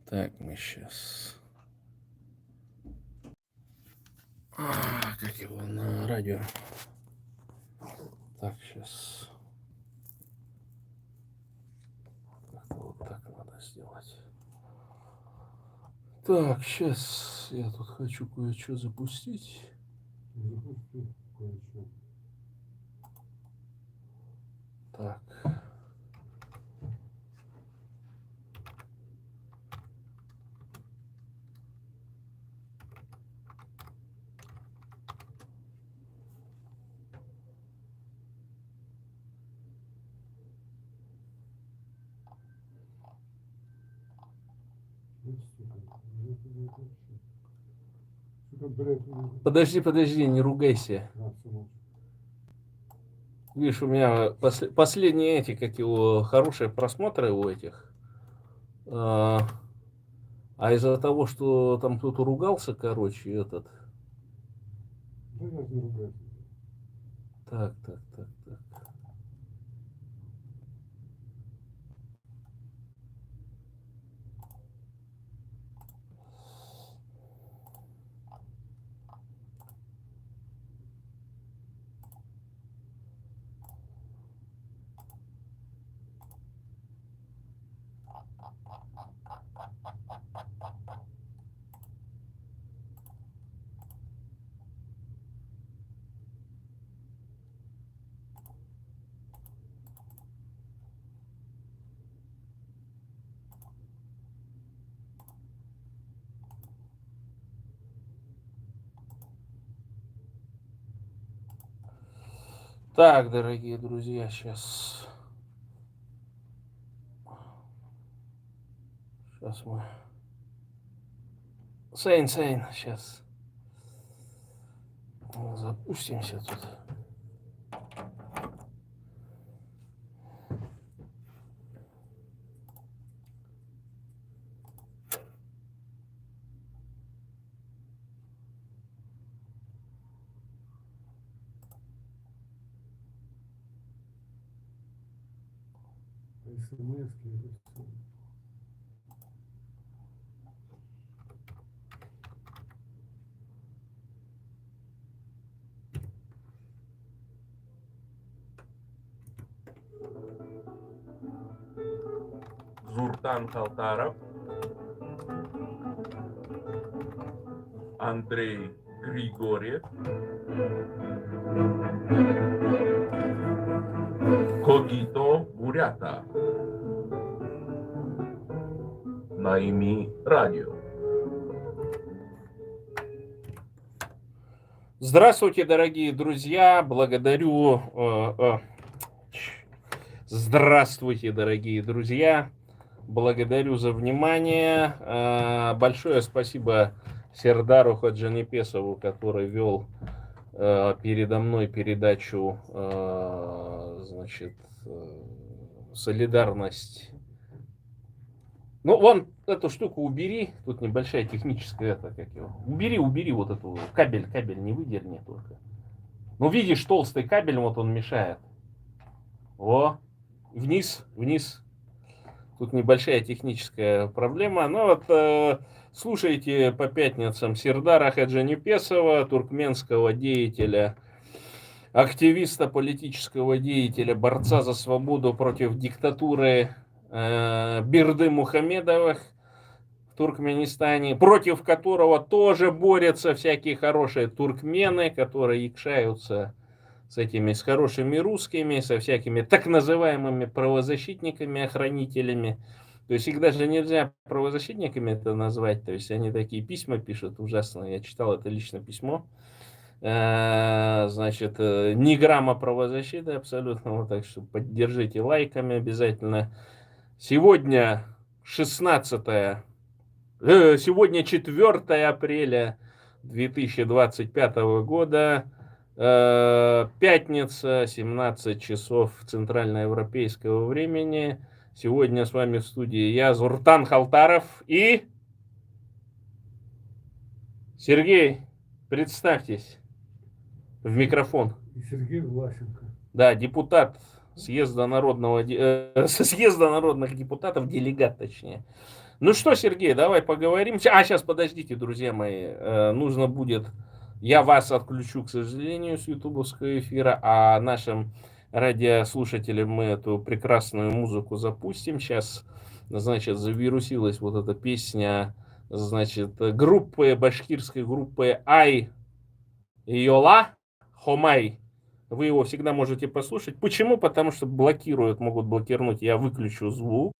Так, мы сейчас... как его на радио. Так, сейчас... Вот так надо сделать. Так, сейчас я тут хочу кое-что запустить. Запусти кое-что. Так. Подожди, не ругайся. Видишь, у меня последние эти, как его, хорошие просмотры у этих. А из-за того, что там кто-то ругался, короче, этот. Да я не ругаюсь. Так. Так, дорогие друзья, сейчас мы... Сейн, сейчас запустимся тут. СМС-ки или все. Зуртан Халтаров, Андрей Григорьев, Когито Бурята, Наими Радио. Здравствуйте, дорогие друзья, Здравствуйте, дорогие друзья, благодарю за внимание. Большое спасибо Сердару Хаджанипесову, который вел передо мной передачу, значит, «Солидарность». Ну, вон эту штуку убери, тут небольшая техническая, как его. Убери вот эту, кабель не выдерни только. Ну, видишь, толстый кабель, вот он мешает. О, вниз. Тут небольшая техническая проблема. Ну вот, слушайте по пятницам Сердара Хаджанипесова, туркменского деятеля, активиста, политического деятеля, борца за свободу против диктатуры Бирды Мухамедовых в Туркменистане, против которого тоже борются всякие хорошие туркмены, которые якшаются с хорошими русскими, со всякими так называемыми правозащитниками, охранителями. То есть их даже нельзя правозащитниками это назвать. То есть они такие письма пишут ужасные. Я читал это лично письмо. Значит, ни грамма правозащиты абсолютно. Вот, так что поддержите лайками обязательно. Сегодня 4 апреля 2025 года. Пятница, 17 часов центральноевропейского времени. Сегодня с вами в студии я, Зуртан Халтаров и Сергей. Представьтесь в микрофон. И Сергей Власенко. Да, депутат съезда народных депутатов, делегат точнее, Ну что, Сергей, давай поговорим. Сейчас подождите, друзья мои. Нужно будет... Я вас отключу, к сожалению, с ютубовского эфира, а нашим радиослушателям мы эту прекрасную музыку запустим. Сейчас, значит, завирусилась вот эта песня, значит, группы, башкирской группы Ай Йола Хомай. Вы его всегда можете послушать. Почему? Потому что блокируют, могут блокировать. Я выключу звук.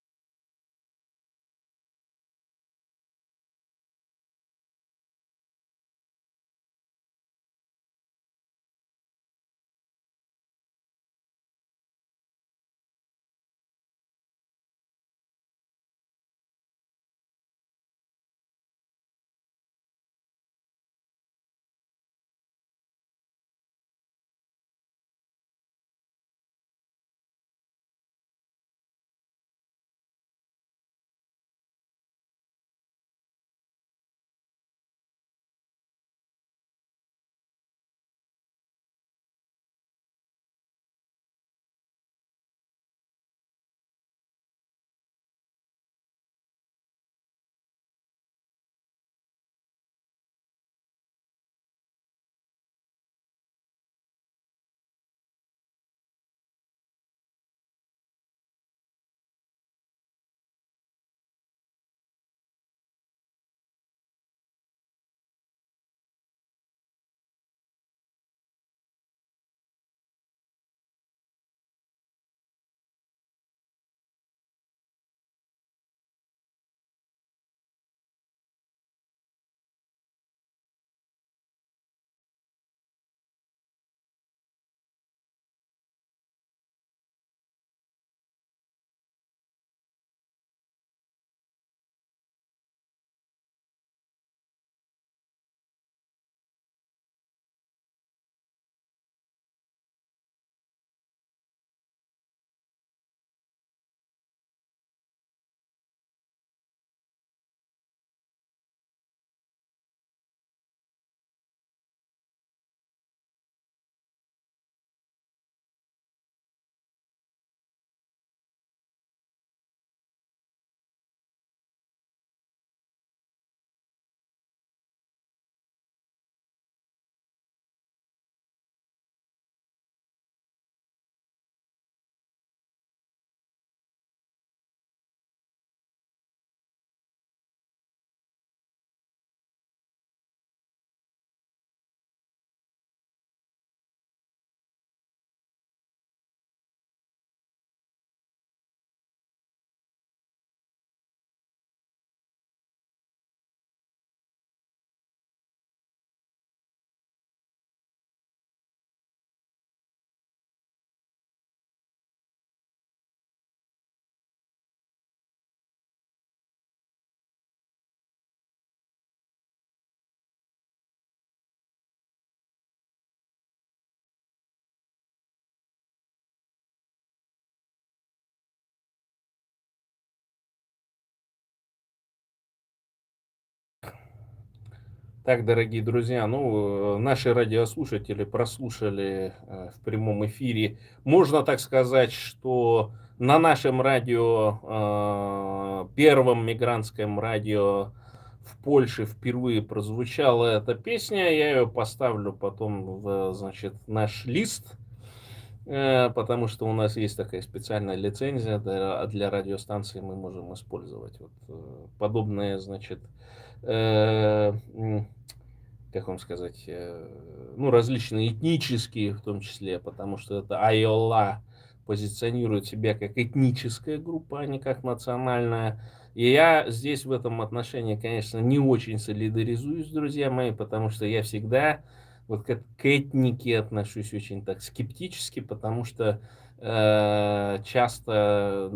Так, дорогие друзья, наши радиослушатели прослушали в прямом эфире. Можно так сказать, что на нашем радио, первом мигрантском радио в Польше впервые прозвучала эта песня. Я ее поставлю потом в, значит, наш лист, потому что у нас есть такая специальная лицензия для радиостанции, мы можем использовать вот подобные, значит, как вам сказать, различные этнические, в том числе, потому что это Айола позиционирует себя как этническая группа, а не как национальная. И я здесь в этом отношении, конечно, не очень солидаризуюсь, друзья мои, потому что я всегда вот к этнике отношусь очень так скептически, потому что часто,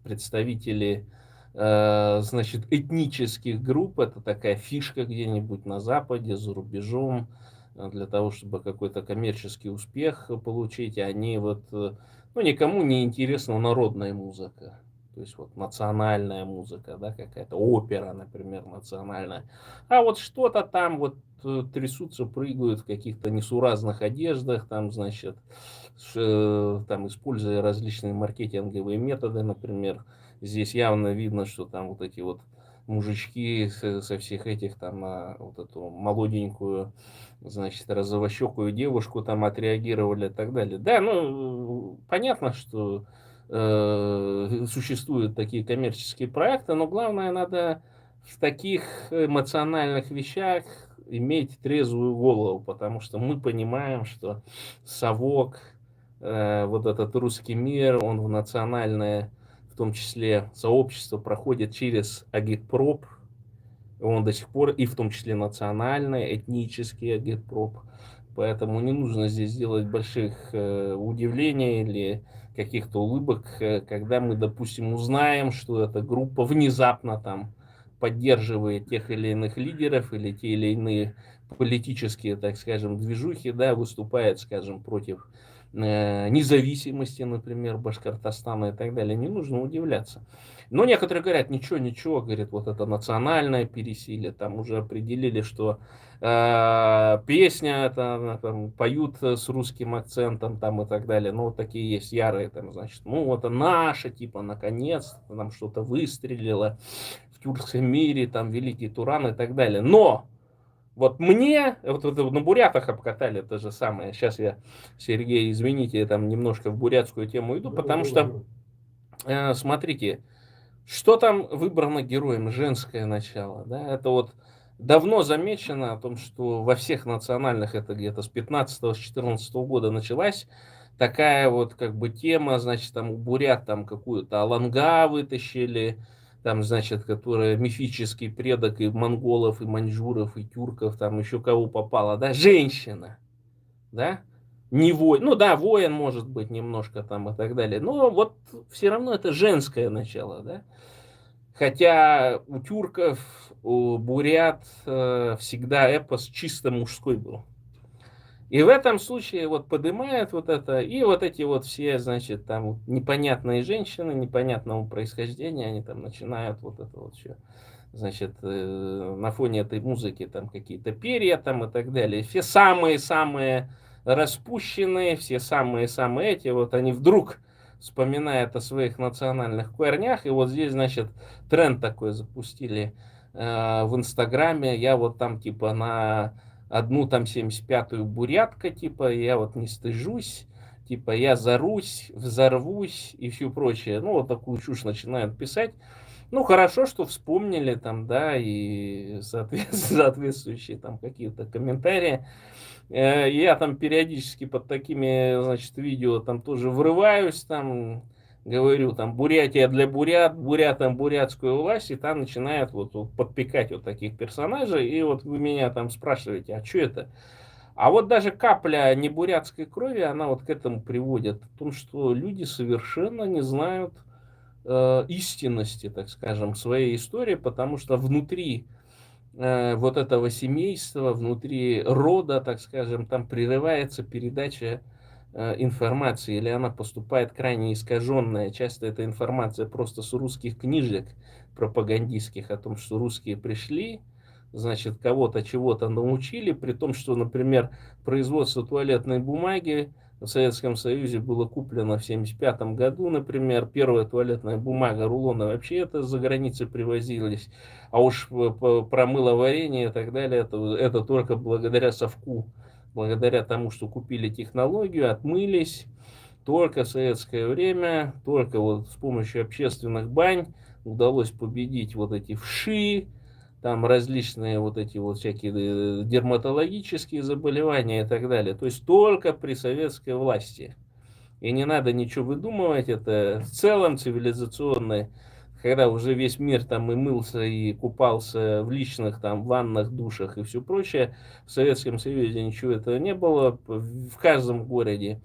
представители значит, этнических групп. Это такая фишка где-нибудь на Западе, за рубежом, для того, чтобы какой-то коммерческий успех получить. Они никому не интересна народная музыка. То есть вот национальная музыка, да, какая-то опера, например, национальная. А вот что-то там вот трясутся, прыгают в каких-то несуразных одеждах, там, значит, там, используя различные маркетинговые методы, например, Здесь явно видно, что там вот эти вот мужички со всех этих там на вот эту молоденькую, значит, розовощекую девушку там отреагировали и так далее. Да, ну, понятно, что существуют такие коммерческие проекты, но главное, надо в таких эмоциональных вещах иметь трезвую голову, потому что мы понимаем, что совок, вот этот русский мир, он в национальное, в том числе сообщество, проходит через агитпроп, он до сих пор, и в том числе национальный, этнический агитпроп. Поэтому не нужно здесь делать больших удивлений или каких-то улыбок, когда мы, допустим, узнаем, что эта группа внезапно там поддерживает тех или иных лидеров или те или иные политические, так скажем, движухи, да, выступает, скажем, против независимости, например, Башкортостана и так далее. Не нужно удивляться. Но некоторые говорят, ничего, ничего, говорит, вот это национальное пересилие, там уже определили, что песня это, там, поют с русским акцентом там и так далее, ну вот такие есть ярые там, значит, ну вот наша, типа, наконец там что-то выстрелило в тюркском мире, там великий Туран и так далее. Но вот мне, вот на бурятах обкатали то же самое. Сейчас я, Сергей, извините, я там немножко в бурятскую тему иду, потому что, смотрите, что там выбрано героем? Женское начало. Да? Это вот давно замечено о том, что во всех национальных, это где-то с 15-14 года началась такая вот как бы тема, значит, там у бурят там какую-то Аланга вытащили, там, значит, которая мифический предок и монголов, и маньчжуров, и тюрков, там еще кого попало, да, женщина, да, не воин, ну да, воин может быть немножко там и так далее, но вот все равно это женское начало, да. Хотя у тюрков, у бурят всегда эпос чисто мужской был. И в этом случае вот поднимают вот это, и вот эти вот все, значит, там непонятные женщины, непонятного происхождения, они там начинают вот это вот все, значит, на фоне этой музыки там какие-то перья там и так далее. Все самые-самые распущенные, все самые-самые эти, вот они вдруг вспоминает о своих национальных корнях. И вот здесь, значит, тренд такой запустили в Инстаграме. Я вот там типа на одну там 75-ю бурятка, типа, я вот не стыжусь, типа, я зарусь, взорвусь и все прочее. Ну, вот такую чушь начинают писать. Ну, хорошо, что вспомнили там, да, и соответствующие там какие-то комментарии. Я там периодически под такими, значит, видео там тоже врываюсь, там говорю, там, Бурятия для бурят, бурятам бурятскую власть, и там начинают вот подпекать вот таких персонажей, и вот вы меня там спрашиваете, а что это? А вот даже капля не бурятской крови, она вот к этому приводит, в том, что люди совершенно не знают истинности, так скажем, своей истории, потому что внутри вот этого семейства, внутри рода, так скажем, там прерывается передача информации, или она поступает крайне искаженная. Часто эта информация просто с русских книжек пропагандистских о том, что русские пришли, значит, кого-то чего-то научили, при том, что, например, производство туалетной бумаги в Советском Союзе было куплено в 1975 году, например, первая туалетная бумага, рулоны вообще это за границей привозились, а уж про мыловарение и так далее, это только благодаря совку, благодаря тому, что купили технологию, отмылись, только в советское время, только вот с помощью общественных бань удалось победить вот эти вши, там различные вот эти вот всякие дерматологические заболевания и так далее. То есть только при советской власти. И не надо ничего выдумывать, это в целом цивилизационный, когда уже весь мир там и мылся, и купался в личных там ваннах, душах и все прочее. В Советском Союзе ничего этого не было. В каждом городе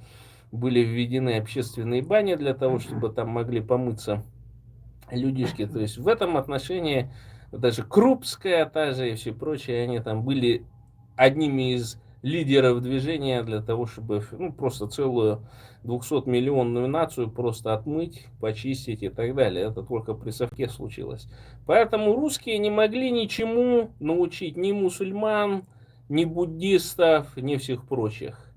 были введены общественные бани для того, чтобы там могли помыться людишки. То есть в этом отношении даже Крупская та же и все прочее, они там были одними из лидеров движения для того, чтобы ну, просто целую 200-миллионную нацию просто отмыть, почистить и так далее. Это только при совке случилось. Поэтому русские не могли ничему научить ни мусульман, ни буддистов, ни всех прочих.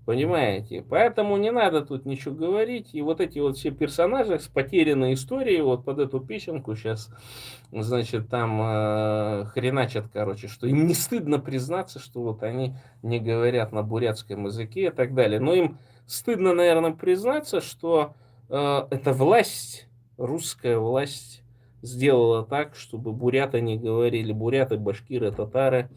Понимаете? Поэтому не надо тут ничего говорить. И вот эти вот все персонажи с потерянной историей, вот под эту песенку сейчас, значит, там хреначат, короче, что им не стыдно признаться, что вот они не говорят на бурятском языке и так далее. Но им стыдно, наверное, признаться, что эта власть, русская власть, сделала так, чтобы буряты не говорили, буряты, башкиры, татары,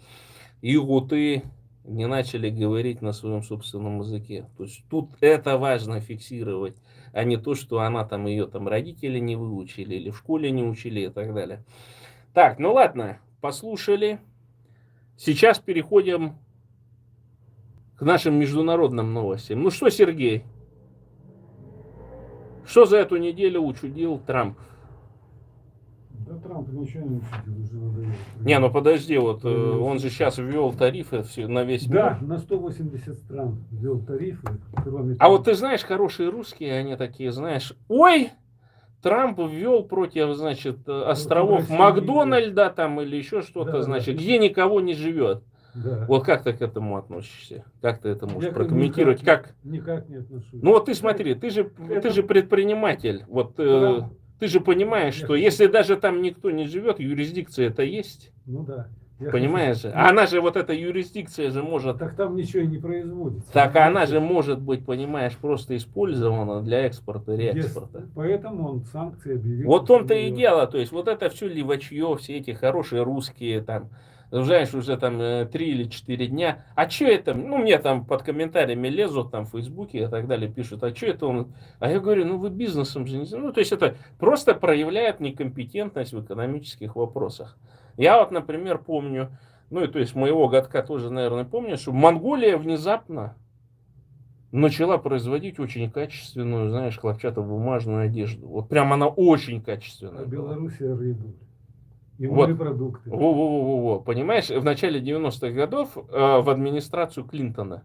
югуты не начали говорить на своем собственном языке. То есть тут это важно фиксировать, а не то, что она там, ее там родители не выучили или в школе не учили и так далее. Так, ну ладно, послушали. Сейчас переходим к нашим международным новостям. Ну что, Сергей, что за эту неделю учудил Трамп? Да Трамп ничего не учудил, уже надоело. Не, ну подожди, вот он же сейчас ввел тарифы на весь Да, мир. на 180 стран ввел тарифы, кроме А вот ты знаешь, хорошие русские, они такие, знаешь, ой, Трамп ввел против, значит, островов России, Макдональда там или еще что-то, Да, значит, да. где никого не живет. Да. Вот как ты к этому относишься? Как ты это можешь Я прокомментировать? никак не отношусь. Ну вот ты смотри, ты же предприниматель. Вот Да. ты же понимаешь, Я что хочу- если даже там никто не живет, юрисдикция это есть. Ну да. Я Понимаешь хочу- же? А она же, вот эта юрисдикция же может... Так там ничего и не производится. Так она же может быть, понимаешь, просто использована для экспорта, реэкспорта. Поэтому он санкции объявил. Вот в том-то и против неё. дело, то есть вот это все левачье, все эти хорошие русские там, знаешь, уже там 3 или 4 дня. А что это? Ну, мне там под комментариями лезут там в Фейсбуке и так далее, пишут, а что это он? А я говорю, ну вы бизнесом же не занимаетесь. Ну, то есть это просто проявляет некомпетентность в экономических вопросах. Я вот, например, помню, ну и то есть моего годка тоже, наверное, помню, что Монголия внезапно начала производить очень качественную, знаешь, хлопчатобумажную одежду. Вот прям она очень качественная А была. Белоруссия рыбу. И Вот. морепродукты. Во-во-во-во. Понимаешь, в начале 90-х годов в администрацию Клинтона.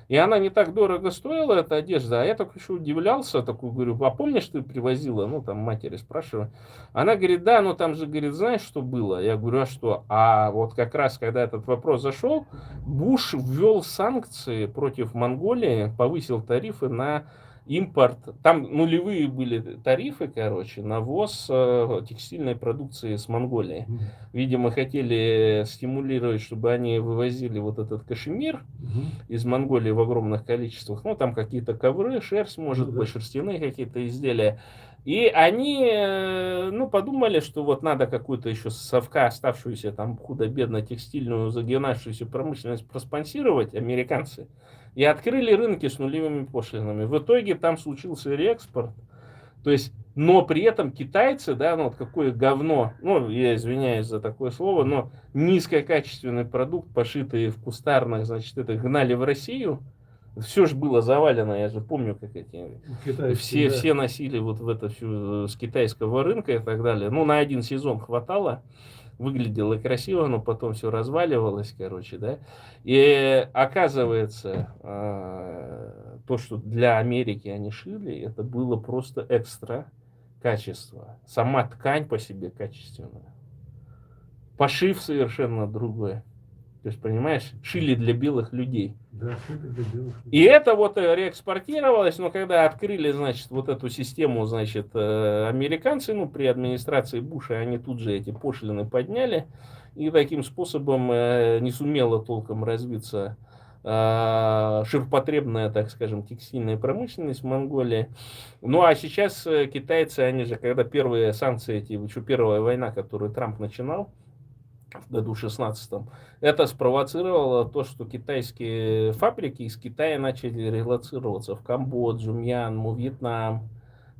И она не так дорого стоила, эта одежда. А я так еще удивлялся, такой говорю, а помнишь, ты привозила? Ну, там матери спрашиваю. Она говорит, да, но там же, говорит, знаешь, что было? Я говорю, а что? А вот как раз, когда этот вопрос зашел, Буш ввел санкции против Монголии, повысил тарифы на импорт. Там нулевые были тарифы, короче, на ввоз текстильной продукции с Монголии. Мгм. Видимо, хотели стимулировать, чтобы они вывозили вот этот кашемир Мгм. из Монголии в огромных количествах. Ну, там какие-то ковры, шерсть, может Ну, быть, да. шерстяные какие-то изделия. И они, ну, подумали, что вот надо какую-то еще совка оставшуюся там худо-бедно текстильную загинавшуюся промышленность проспонсировать, американцы, и открыли рынки с нулевыми пошлинами. В итоге там случился реэкспорт. То есть, но при этом китайцы, да, ну вот какое говно, ну, я извиняюсь за такое слово, но низкокачественный продукт, пошитый в кустарных, значит, это гнали в Россию. Все же было завалено, я же помню, как эти Китайские, да. все носили вот в это все с китайского рынка и так далее. Ну, на один сезон хватало, выглядело красиво, но потом все разваливалось, короче, да. И оказывается, то, что для Америки они шили, это было просто экстра качество. Сама ткань по себе качественная. Пошив совершенно другой. То есть, понимаешь, шили для белых людей. Да, что это для белых И людей? это вот реэкспортировалось, но когда открыли, значит, вот эту систему, значит, американцы, ну, при администрации Буша, они тут же эти пошлины подняли, и таким способом не сумела толком развиться ширпотребная, так скажем, текстильная промышленность в Монголии. Ну, а сейчас китайцы, они же, когда первые санкции, эти, еще первая война, которую Трамп начинал, в году 16 это спровоцировало то, что китайские фабрики из Китая начали релоцироваться в Камбоджу, Мьянму, Вьетнам,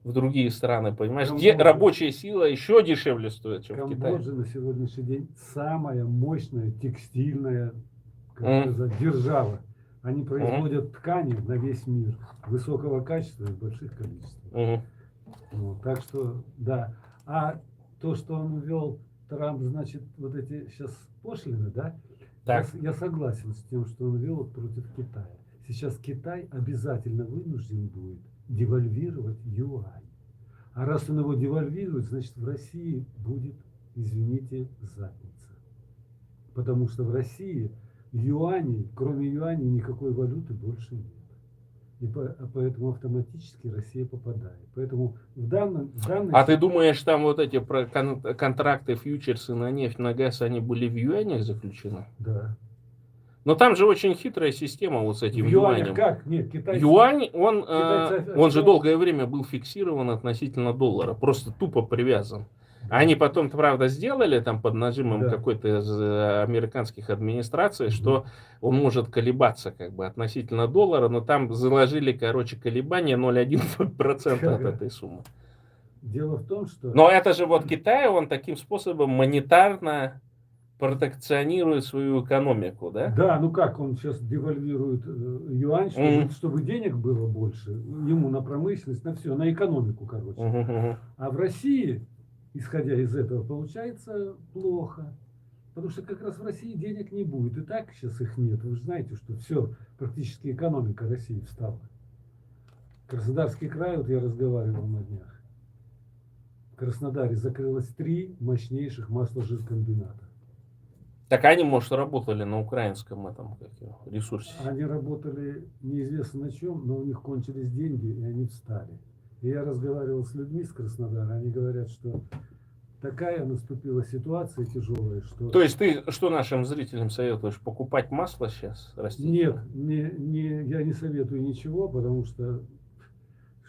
в другие страны, понимаешь, где Камбоджа. рабочая сила еще дешевле стоит, чем в Китае. Камбоджа на сегодняшний день самая мощная текстильная, как Мгм. сказать, держава. Они производят ткани на весь мир высокого качества и в больших количествах. Мгм. Вот, так что, да. А то, что он ввел Трамп, значит, вот эти сейчас пошлины, да? Так. Я согласен с тем, что он ввел против Китая. Сейчас Китай обязательно вынужден будет девальвировать юань. А раз он его девальвирует, значит, в России будет, извините, задница. Потому что в России юаней, кроме юаней, никакой валюты больше нет. Поэтому автоматически Россия попадает. Поэтому в данной А ты думаешь, там вот эти контракты, фьючерсы на нефть, на газ, они были в юанях заключены? Да. Но там же очень хитрая система вот с В этим юанях юанем. как? Нет, китайцы... Юань, китайцы он же официально- долгое время был фиксирован относительно доллара, просто тупо привязан. Да. Они потом, правда, сделали там под нажимом Да. какой-то из американских администраций, Мгм. что он может колебаться как бы относительно доллара, но там заложили, короче, колебания 0,1% от этой суммы. Дело в том, что... Но это же вот Китай, он таким способом монетарно протекционирует свою экономику, да? Да, ну как, он сейчас девальвирует юань, чтобы денег было больше, ему на промышленность, на все, на экономику, короче. Мгм. А в России, исходя из этого, получается плохо. Потому что как раз в России денег не будет. И так сейчас их нет. Вы же знаете, что все, практически экономика России встала. Краснодарский край, вот я разговаривал на днях. В Краснодаре закрылось 3 мощнейших масложиркомбината. Так они, может, работали на украинском этом ресурсе. Они работали неизвестно на чем, но у них кончились деньги, и они встали. И я разговаривал с людьми с Краснодара, они говорят, что такая наступила ситуация тяжелая, что... То есть ты что нашим зрителям советуешь? Покупать масло сейчас? Нет, я не советую ничего, потому что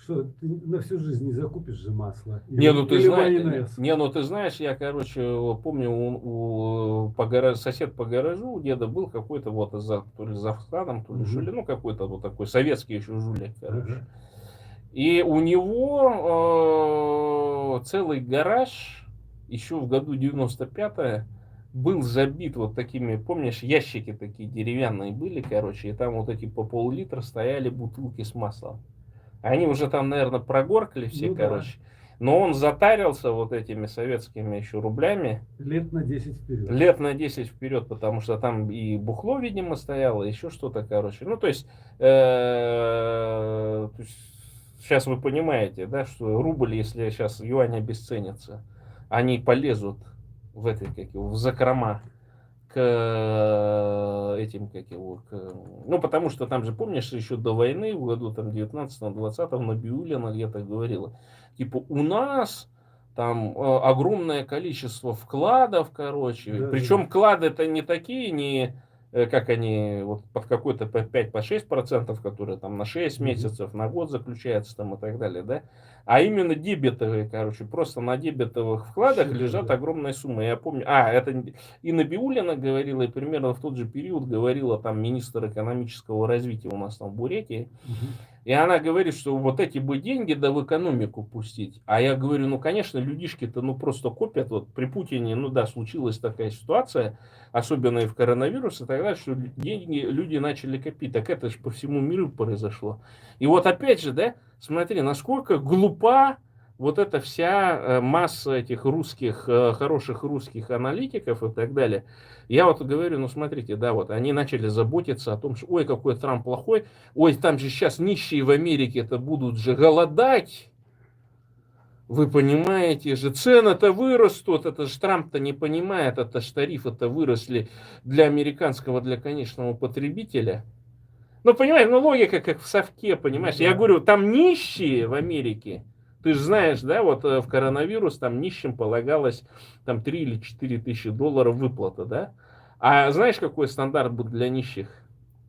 ты на всю жизнь не закупишь же масло. Ну ты майонез. знаешь, я, короче, помню, сосед по гаражу у деда был какой-то вот то ли за вкладом, то ли что ли, ну какой-то вот такой советский еще жулик, короче. Ага. И у него целый гараж еще в году 95-е был забит вот такими, помнишь, ящики такие деревянные были, короче, и там вот эти по пол-литра стояли бутылки с маслом. Они уже там, наверное, прогоркали все, Ну, короче. Да. Но он затарился вот этими советскими еще рублями. Лет на 10 вперед. Лет на 10 вперед, потому что там и бухло, видимо, стояло, еще что-то, короче. Ну, то есть сейчас вы понимаете, да, что рубль, если сейчас юань обесценится, они полезут в в закрома к этим, ну, потому что там же, помнишь, еще до войны, в году там 19-20 Набиуллина где-то говорила, типа, у нас там огромное количество вкладов, короче, Да, причем да. вклады это не такие, не как они вот под какой-то по 5-6%, которые там на 6 месяцев, на год заключаются там и так далее, да, а именно дебетовые, короче, просто на дебетовых вкладах лежат огромная сумма. Я помню, это и Набиуллина говорила, и примерно в тот же период говорила там министр экономического развития у нас там в Бурятии. И она говорит, что вот эти бы деньги да в экономику пустить. А я говорю, ну, конечно, людишки-то ну просто копят. Вот при Путине, ну да, случилась такая ситуация, особенно и в коронавирус и так далее, что деньги люди начали копить. Так это же по всему миру произошло. И вот опять же, да, смотри, насколько глупа вот эта вся масса этих русских, хороших русских аналитиков и так далее. Я вот говорю, ну смотрите, да, вот они начали заботиться о том, что ой, какой Трамп плохой, ой, там же сейчас нищие в Америке-то будут же голодать. Вы понимаете же, цены-то вырастут, это же Трамп-то не понимает, это же тарифы-то выросли для американского, для конечного потребителя. Ну, понимаешь, ну логика как в совке, понимаешь. Я говорю, там нищие в Америке. Ты же знаешь, да, вот в коронавирус там нищим полагалось там 3 или 4 тысячи долларов выплата, да? А знаешь, какой стандарт будет для нищих?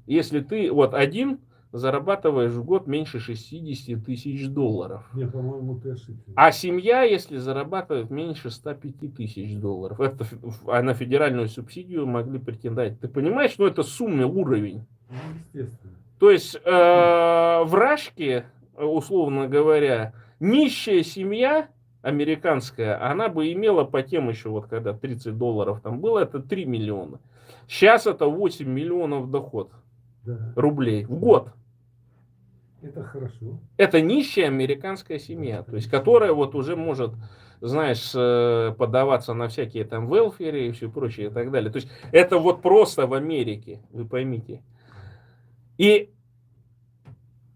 Если ты вот один зарабатываешь в год меньше 60 тысяч долларов. Нет, по-моему, ты ошибся. А семья, если зарабатывает меньше 105 тысяч долларов, это на федеральную субсидию могли претендовать. Ты понимаешь, ну это сумма, уровень. Ну, естественно. То есть в Рашке, условно говоря, нищая семья американская, она бы имела по тем еще, вот когда 30 долларов там было, это 3 миллиона. Сейчас это 8 миллионов доход рублей в год. Это хорошо. Это нищая американская семья, то есть которая вот уже может, знаешь, подаваться на всякие там велферы и все прочее и так далее. То есть это вот просто в Америке, вы поймите. И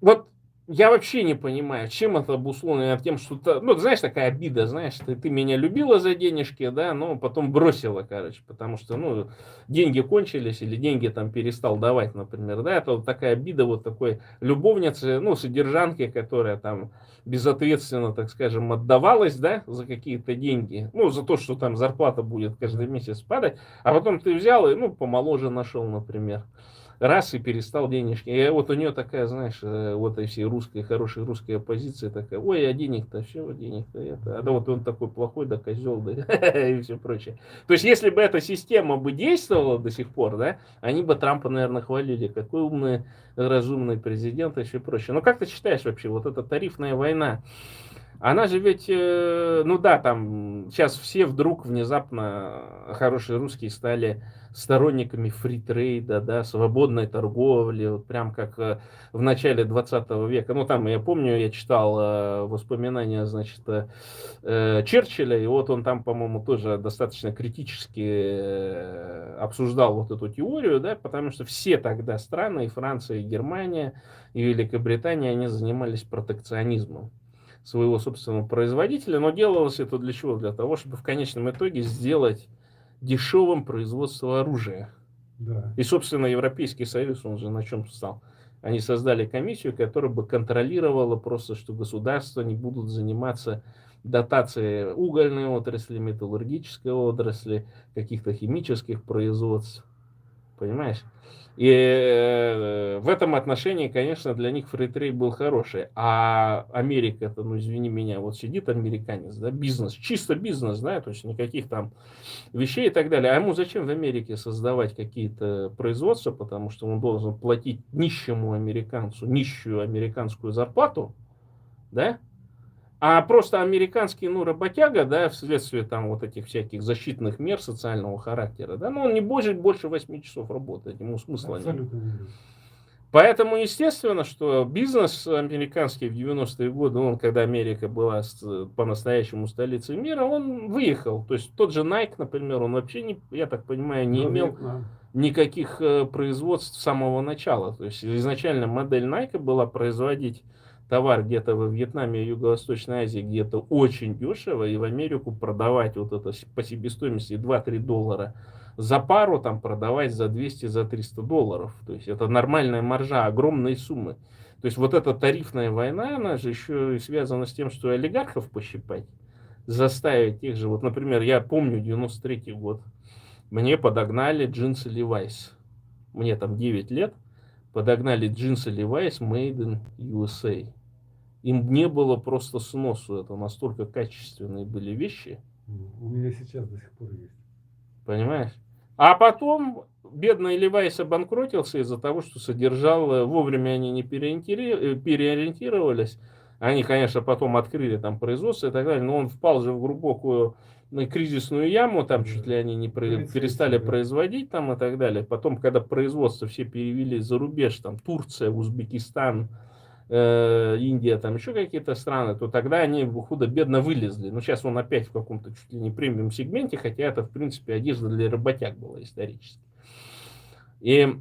вот Я вообще не понимаю, чем это обусловлено, тем, что, ну, знаешь, такая обида, знаешь, ты меня любила за денежки, да, но потом бросила, короче, потому что, ну, деньги кончились или деньги там перестал давать, например, да, это вот такая обида вот такой любовницы, ну, содержанки, которая там безответственно, так скажем, отдавалась, да, за какие-то деньги, ну, за то, что там зарплата будет каждый месяц падать, а потом ты взял и, ну, помоложе нашел, например. Раз и перестал денежки. И вот у нее такая, знаешь, вот и всей русской, хорошей русской оппозиции такая, ой, а денег-то все, денег-то это. А да вот он такой плохой, да козел, да, и все прочее. То есть, если бы эта система бы действовала до сих пор, да, они бы Трампа, наверное, хвалили, какой умный, разумный президент и все прочее. Но как ты считаешь вообще, вот эта тарифная война, она же ведь, ну да, там сейчас все вдруг внезапно хорошие русские стали сторонниками фритрейда, да, свободной торговли, вот прям как в начале 20 века. Ну там, я помню, я читал воспоминания, значит, Черчилля, и вот он там, по-моему, тоже достаточно критически обсуждал вот эту теорию, да, потому что все тогда страны, и Франция, и Германия, и Великобритания, они занимались протекционизмом своего собственного производителя, но делалось это для чего? Для того, чтобы в конечном итоге сделать дешевым производство оружия. Да. И, собственно, Европейский Союз, он же на чем стал? Они создали комиссию, которая бы контролировала просто, что государства не будут заниматься дотацией угольной отрасли, металлургической отрасли, каких-то химических производств. Понимаешь? И в этом отношении, конечно, для них фритрейд был хороший. А Америка-то, ну извини меня, вот сидит американец, да, бизнес, чисто бизнес, да, то есть никаких там вещей и так далее. А ему зачем в Америке создавать какие-то производства, потому что он должен платить нищему американцу нищую американскую зарплату, да? А просто американский, ну, работяга, да, вследствие там вот этих всяких защитных мер социального характера, да, ну, он не может больше 8 часов работать, ему смысла нет. Абсолютно верно. Поэтому, естественно, что бизнес американский в 90-е годы, он, когда Америка была по-настоящему столицей мира, он выехал. То есть тот же Nike, например, он вообще, не, я так понимаю, не Но имел Вьетнам. никаких производств с самого начала. То есть изначально модель Nike была производить товар где-то во Вьетнаме и Юго-Восточной Азии где-то очень дешево, и в Америку продавать вот это по себестоимости 2-3 доллара за пару, там продавать за 200, за 300 долларов. То есть это нормальная маржа, огромные суммы. То есть вот эта тарифная война, она же еще и связана с тем, что олигархов пощипать, заставить тех же, вот, например, я помню 93 год, мне подогнали джинсы Levi's. Мне там 9 лет. Подогнали джинсы Levi's Made in USA. Им не было просто сносу. Это настолько качественные были вещи. У меня сейчас до сих пор есть. Понимаешь? А потом бедный Levi's обанкротился из-за того, что содержал, вовремя они не переориентировались. Они, конечно, потом открыли там производство и так далее, но он впал же в глубокую кризисную яму, там чуть ли они не перестали производить там и так далее. Потом, когда производство все перевели за рубеж, там Турция, Узбекистан, Индия, там еще какие-то страны, то тогда они худо-бедно вылезли. Но сейчас он опять в каком-то чуть ли не премиум сегменте, хотя это, в принципе, одежда для работяг была исторически. И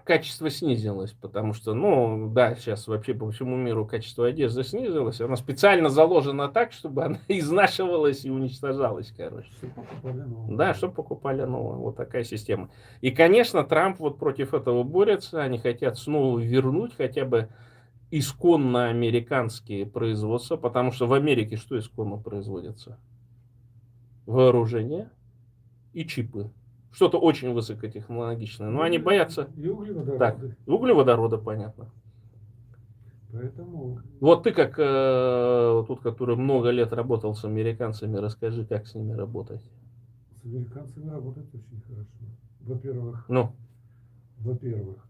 качество снизилось, потому что, ну, да, сейчас вообще по всему миру качество одежды снизилось. Она специально заложена так, чтобы она изнашивалась и уничтожалась, короче. Чтобы покупали новое. Да, чтобы покупали новое. Вот такая система. И, конечно, Трамп вот против этого борется. Они хотят снова вернуть хотя бы исконно американские производства, потому что в Америке что исконно производится? Вооружение и чипы. Что-то очень высокотехнологичное. Но они боятся. И углеводороды. Так, углеводорода, понятно. Поэтому Вот ты как тот, который много лет работал с американцами, расскажи, как с ними работать. с американцами работать очень хорошо. Ну, Во-первых,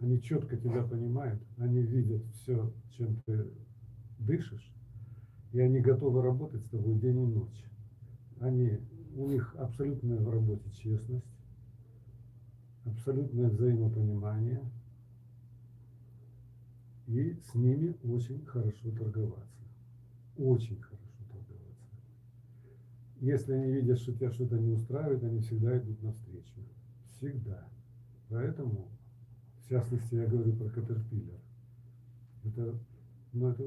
они четко тебя понимают, они видят все, чем ты дышишь, и они готовы работать с тобой день и ночь. У них абсолютная в работе честность, абсолютное взаимопонимание, и с ними очень хорошо торговаться. Очень хорошо торговаться. Если они видят, что тебя что-то не устраивает, они всегда идут навстречу. Всегда. Поэтому, в частности, я говорю про Caterpillar. Это, ну, это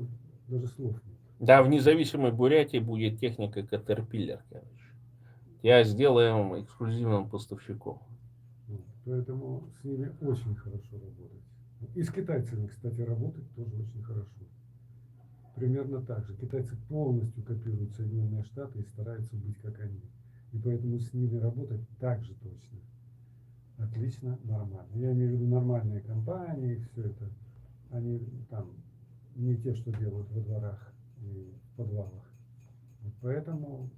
даже слов нет. Да, в независимой Бурятии будет техника Caterpillar, короче. Я сделаем эксклюзивным поставщиком. Вот. Поэтому с ними очень хорошо работать. И с китайцами, кстати, работать тоже очень хорошо. Примерно так же. Китайцы полностью копируют Соединенные Штаты и стараются быть как они. И поэтому с ними работать так же точно. Отлично, нормально. Я имею в виду нормальные компании, все это. Они там не те, что делают во дворах и в подвалах. Вот поэтому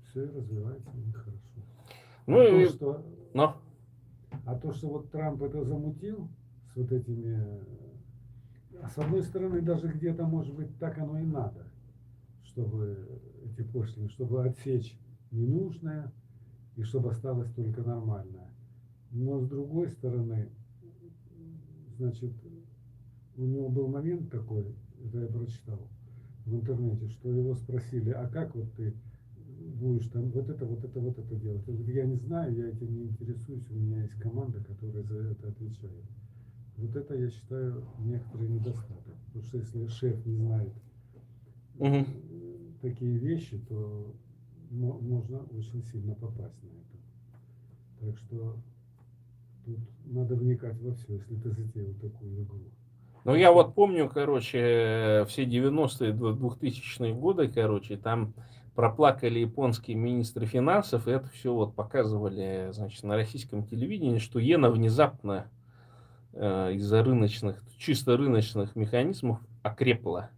все и развивается у них хорошо. Ну А и... то, что Но... А то, что вот Трамп это замутил с вот этими, с одной стороны, даже где-то, может быть, так оно и надо, чтобы эти пошлины, чтобы отсечь ненужное и чтобы осталось только нормальное. Но с другой стороны, значит, у него был момент такой, это я прочитал в интернете, что его спросили, а как вот ты будешь там вот это делать? Он говорит, я не знаю, я этим не интересуюсь, у меня есть команда, которая за это отвечает. Вот это, я считаю, некоторые недостаток. Потому что если шеф не знает Мгм. такие вещи, то можно очень сильно попасть на это. Так что тут надо вникать во все, если ты затеял такую игру. Ну, я вот помню, короче, все 90-е, 2000-е годы, короче, там проплакали японские министры финансов, и это все вот показывали, значит, на российском телевидении, что иена внезапно из-за рыночных, чисто рыночных механизмов окрепла.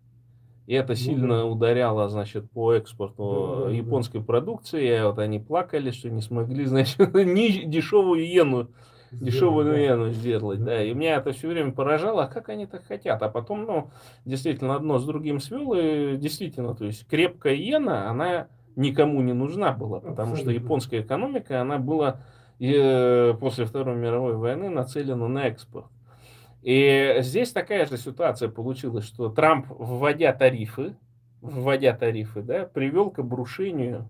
И это Ну сильно да. ударяло, значит, по экспорту Да. японской продукции. Вот они плакали, что не смогли, значит, ни дешевую иену дешевую Да. иену сделать, Да. да. И меня это все время поражало, а как они так хотят. А потом, ну, действительно, одно с другим свел, и действительно, то есть крепкая иена, она никому не нужна была, потому что Абсолютно. японская экономика, она была после Второй мировой войны нацелена на экспорт. И здесь такая же ситуация получилась, что Трамп, вводя тарифы, да, привел к обрушению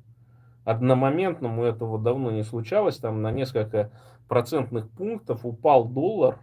одномоментному, этого давно не случалось, там на несколько процентных пунктов упал доллар.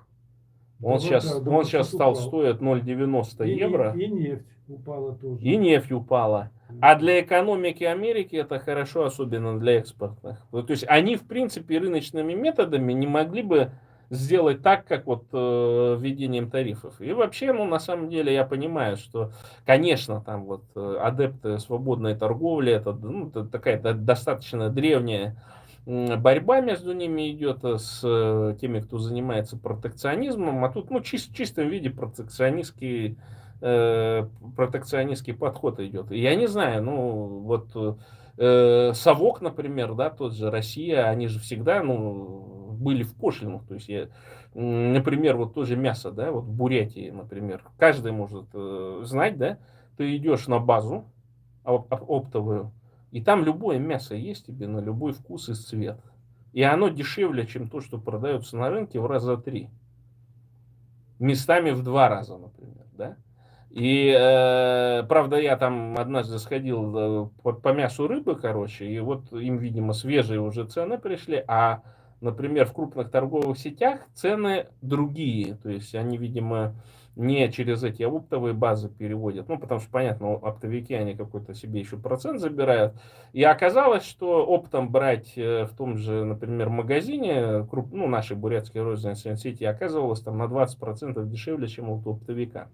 Он Да, сейчас что стал упал. стоить 0,90 евро. И нефть упала тоже. И нефть упала. А для экономики Америки это хорошо, особенно для экспортных. То есть они, в принципе, рыночными методами не могли бы сделать так, как вот введением тарифов. И вообще, ну, на самом деле, я понимаю, что, конечно, там вот адепты свободной торговли, это, ну, это такая достаточно древняя борьба между ними идет с теми, кто занимается протекционизмом, а тут, ну, в чистом виде протекционистский подход идет. И я не знаю, ну, вот совок, например, да, тот же Россия, они же всегда, ну, были в пошлинах. То есть, например, вот тоже мясо, да, вот в Бурятии, например, каждый может знать, да, ты идешь на базу оптовую, и там любое мясо есть тебе на любой вкус и цвет. И оно дешевле, чем то, что продается на рынке в раза 3. Местами в 2 раза, например, да. И, правда, я там однажды сходил по мясу рыбы, короче, и вот им, видимо, свежие уже цены пришли, а, например, в крупных торговых сетях цены другие, то есть они, видимо, не через эти оптовые базы переводят, ну, потому что, понятно, оптовики, они какой-то себе еще процент забирают, и оказалось, что оптом брать в том же, например, магазине, ну, нашей бурятской розничной сети, оказывалось там на 20% дешевле, чем у оптовика.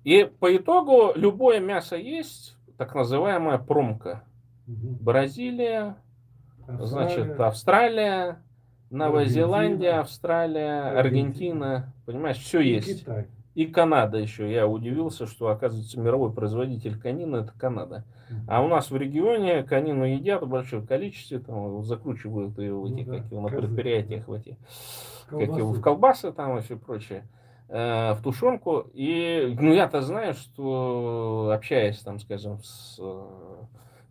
И по итогу любое мясо есть, так называемая промка. Бразилия, значит, Австралия, Новая Зеландия, Австралия, Аргентина, понимаешь, все есть. Китай. И Канада еще. Я удивился, что, оказывается, мировой производитель конины это Канада. А у нас в регионе конину едят в большом количестве, там, закручивают ее в эти, на предприятиях, в эти, в колбасы там и все прочее, в тушенку. И, ну, я-то знаю, что, общаясь, там, скажем, с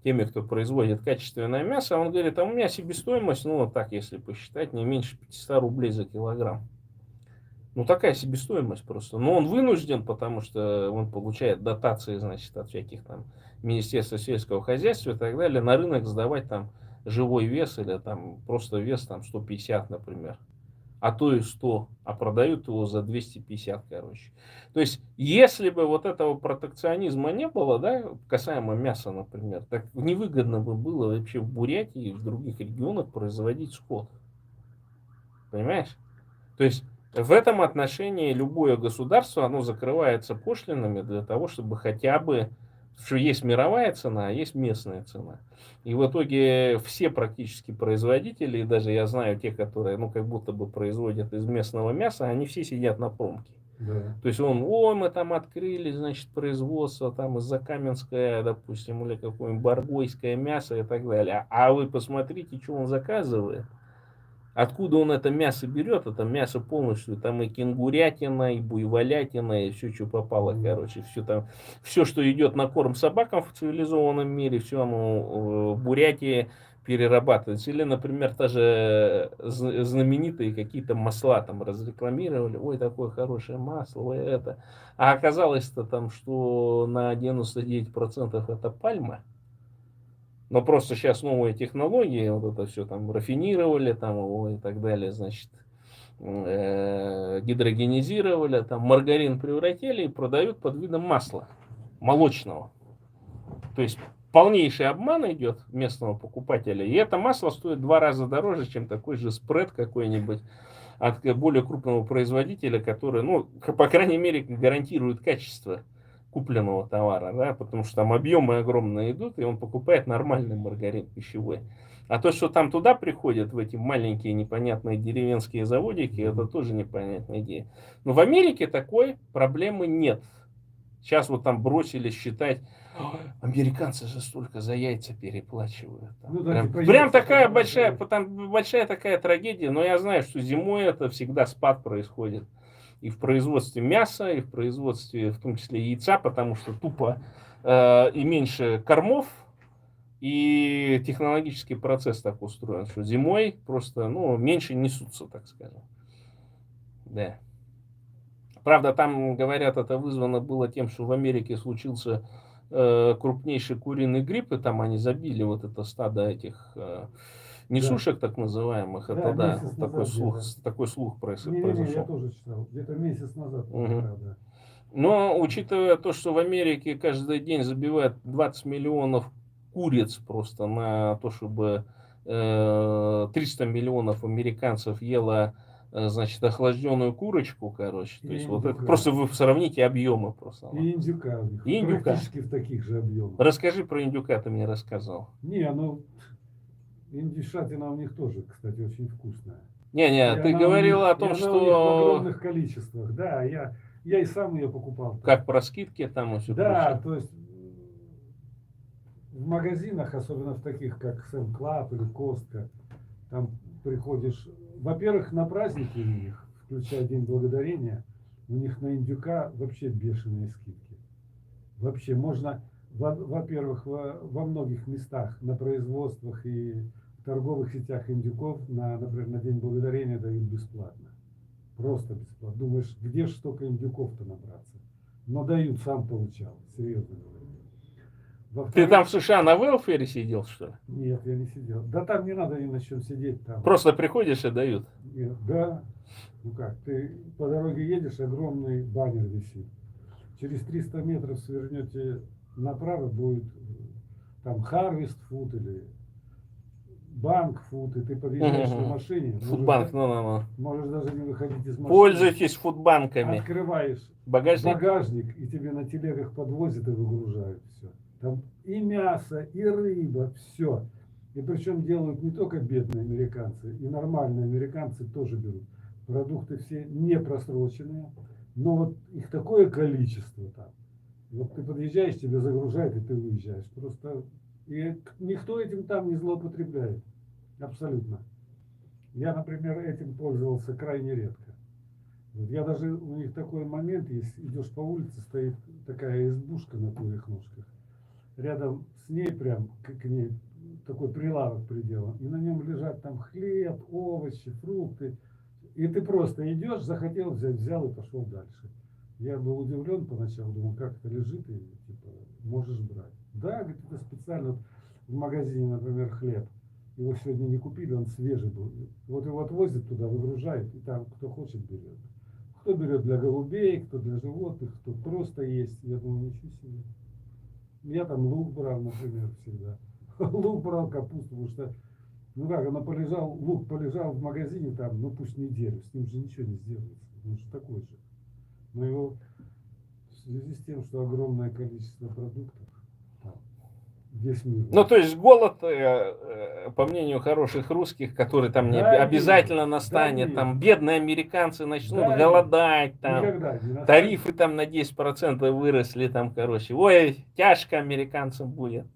теми, кто производит качественное мясо, он говорит, а у меня себестоимость, ну, вот так, если посчитать, не меньше 500 рублей за килограмм. Ну, такая себестоимость просто. Но он вынужден, потому что он получает дотации, значит, от всяких там Министерства сельского хозяйства и так далее, на рынок сдавать там живой вес или там просто вес там 150, например. а то и 100, а продают его за 250, короче. То есть, если бы вот этого протекционизма не было, да, касаемо мяса, например, так невыгодно бы было вообще в Бурятии и в других регионах производить скот. Понимаешь? То есть, в этом отношении любое государство, оно закрывается пошлинами для того, чтобы хотя бы, что есть мировая цена, а есть местная цена. И в итоге все практически производители, и даже я знаю те, которые, ну, как будто бы производят из местного мяса, они все сидят на промке. Да. То есть ой, мы там открыли, значит, производство там из Закаменское, допустим, или какое-нибудь Баргойское мясо и так далее. А вы посмотрите, что он заказывает. Откуда он это мясо берет? Это мясо полностью, там и кенгурятина, и буйволятина, и все, что попало, короче. Все там, все, что идет на корм собакам в цивилизованном мире, все оно в Бурятии перерабатывается. Или, например, даже знаменитые какие-то масла там разрекламировали. Ой, такое хорошее масло, ой, это. А оказалось-то там, что на 99% это пальма. Но просто сейчас новые технологии, вот это все там рафинировали там его и так далее, значит, гидрогенизировали, там маргарин превратили и продают под видом масла молочного. То есть полнейший обман идет местного покупателя, и это масло стоит в 2 раза дороже, чем такой же спред какой-нибудь от более крупного производителя, который, ну, по крайней мере, гарантирует качество купленного товара, да, потому что там объемы огромные идут, и он покупает нормальный маргарин пищевой. А то, что там туда приходят, в эти маленькие непонятные деревенские заводики, это тоже непонятная идея. Но в Америке такой проблемы нет. Сейчас вот там бросили считать, американцы же столько за яйца переплачивают. Ну, да, Прям, типа прям яйца такая подорожали. большая, там большая такая трагедия, но я знаю, что зимой это всегда спад происходит. И в производстве мяса, и в производстве, в том числе, яйца, потому что тупо и меньше кормов, и технологический процесс так устроен, что зимой просто, ну, меньше несутся, так скажем. Да. Правда, там, говорят, это вызвано было тем, что в Америке случился крупнейший куриный грипп, и там они забили вот это стадо этих несушек, так называемых. Да, Это да, месяц вот назад такой слух Не-не-не, я произошел. тоже читал. Где-то месяц назад, Мгм. правда. Но учитывая то, что в Америке каждый день забивают 20 миллионов куриц просто на то, чтобы 300 миллионов американцев ело, значит, охлажденную курочку, короче. То И есть вот это индюка. просто вы сравните объемы просто. И индюка у них. И индюка. Практически в таких же объемах. Расскажи про индюка, ты мне рассказал. Не, ну, индюшатина у них тоже, кстати, очень вкусная. Не-не, И ты она у говорил них- о и том, она у них в что огромных количествах. Да, я и сам ее покупал. как про скидки там и все Да, прочее. то есть в магазинах, особенно в таких, как Сэм Клаб или Костка, там приходишь, во-первых, на праздники у них, включая День Благодарения, у них на индюка вообще бешеные скидки. Вообще можно, во-первых, во многих местах на производствах и в торговых сетях индюков, например, на День Благодарения дают бесплатно. Просто бесплатно. Думаешь, где ж столько индюков-то набраться? Но дают, сам получал, серьезно говорю. Ты Во-вторых, там в США на велфере сидел, что ли? нет, я не сидел. Да там не надо ни на чем сидеть там. Просто приходишь и дают. Нет, да, ну как, ты по дороге едешь, огромный баннер висит. Через 300 метров свернете направо, будет там Harvest Food или Банк Food, и ты подъезжаешь на машине. Фудбанк, ну. Можешь даже не выходить из машины. Пользуйтесь фудбанками. Открываешь Багажник. багажник, и тебе на телегах подвозят и выгружают все. Там и мясо, и рыба, все. И причем делают не только бедные американцы, и нормальные американцы тоже берут. Продукты все не просроченные, но вот их такое количество там. Вот ты подъезжаешь, тебе загружают, и ты уезжаешь. Просто и никто этим там не злоупотребляет. Абсолютно. Я, например, этим пользовался крайне редко. Вот я даже, у них такой момент есть, идешь по улице, стоит такая избушка на курьих ножках. Рядом с ней прям, к ней, такой прилавок приделан. И на нем лежат там хлеб, овощи, фрукты. И ты просто идешь, захотел взять, взял и пошел дальше. Я был удивлен поначалу, думал, как это лежит, и типа, можешь брать. Да, говорит, это специально вот в магазине, например, хлеб. Его сегодня не купили, он свежий был. Вот его отвозят туда, выгружают, и там кто хочет берет. Кто берет для голубей, кто для животных, кто просто есть. Я думаю, ничего себе. Я там лук брал, например, всегда. Лук брал, капусту, потому что, ну как, она полежал, лук полежал в магазине там, ну пусть неделю, с ним же ничего не сделается. Он же такой же. Но его в связи с тем, что огромное количество продуктов, там, весь мир. Ну, то есть голод, по мнению хороших русских, который там не Да обязательно нет, настанет, да там нет. бедные американцы начнут Да нет. голодать, там Никогда не настанет. тарифы там на 10% выросли, там, короче, ой, тяжко американцам будет.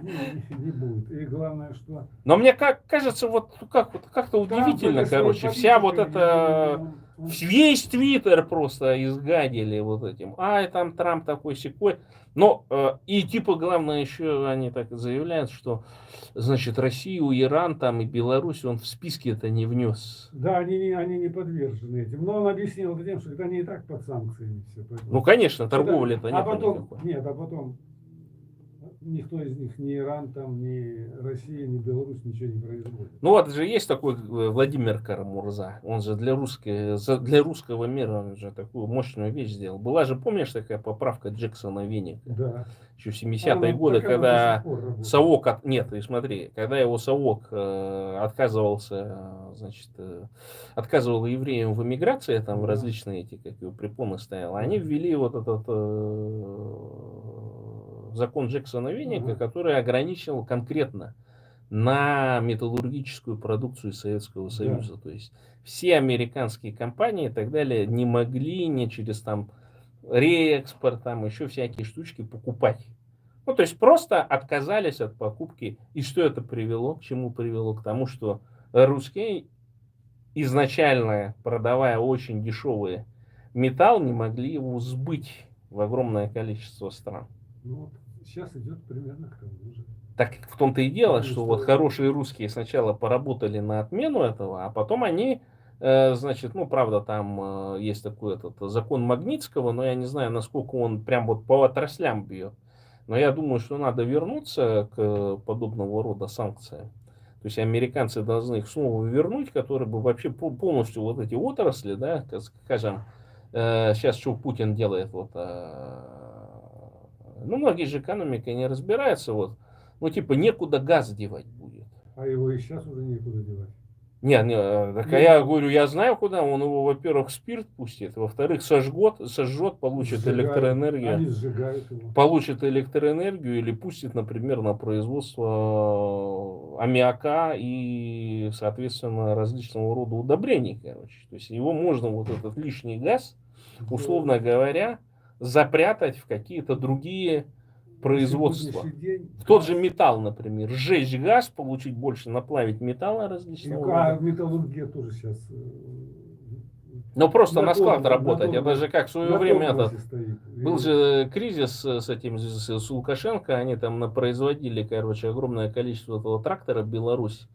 Не будет. И главное, что Но мне кажется, вот как-то Трамп удивительно, этой своей короче, вся вот политикой, эта, я думаю, он- весь Твиттер просто изгадили вот этим. Ай, там Трамп такой секой. Но и типа главное еще они так заявляют, что значит Россию, Иран там и Беларусь он в списке это не внес. Да, они не подвержены этим. Но он объяснил это тем, что это они и так под санкциями все. Поэтому... Ну конечно, Что-то- торговли-то а нет потом, никакой. нет, а потом никто из них, ни Иран, там, ни Россия, ни Беларусь ничего не производит. Ну вот же есть такой Владимир Карамурза, он же для русского мира он же такую мощную вещь сделал. Была же, помнишь, такая поправка Джексона Веника? Да. Еще в 70-е годы, так она до когда сих пор работает. совок... Нет, ты смотри, когда его совок отказывался, значит, отказывал евреям в эмиграции, там в Да. различные эти, как его, препоны стоял, они ввели вот этот закон Джексона Веника, Ага. который ограничивал конкретно на металлургическую продукцию Советского Союза. То есть все американские компании и так далее не могли не через там реэкспорт, там еще всякие штучки покупать. Ну, то есть просто отказались от покупки. И что это привело? К чему привело? К тому, что русские изначально, продавая очень дешевый металл, не могли его сбыть в огромное количество стран. Ну, вот сейчас идет примерно к тому же. Так в том-то и дело, Потому что что- вот хорошие русские сначала поработали на отмену этого, а потом они, значит, ну, правда, там есть такой этот закон Магнитского, но я не знаю, насколько он прям вот по отраслям бьет. Но я думаю, что надо вернуться к подобного рода санкциям. То есть американцы должны их снова вернуть, которые бы вообще полностью вот эти отрасли, да, скажем, сейчас что Путин делает, вот, ну, многие же экономикой не разбираются, вот, ну, типа, некуда газ девать будет. А его и сейчас уже некуда девать. Не, так я говорю, я знаю куда, он его, во-первых, в спирт пустит, во-вторых, сожжет, получит Сжигают. электроэнергию. Они сжигают его. Получит электроэнергию или пустит, например, на производство аммиака и, соответственно, различного рода удобрений, короче. То есть его можно, вот этот лишний газ, условно говоря, запрятать в какие-то другие производства. На сегодняшний день В тот же металл, например, сжечь газ, получить больше, наплавить металла различного А рода. металлургия тоже сейчас. Ну просто на на склад том- работать. на том- Это же как в свое на время тормозе этот стоит. был же кризис с этим, с Лукашенко, они там производили, короче, огромное количество этого трактора в Беларусь.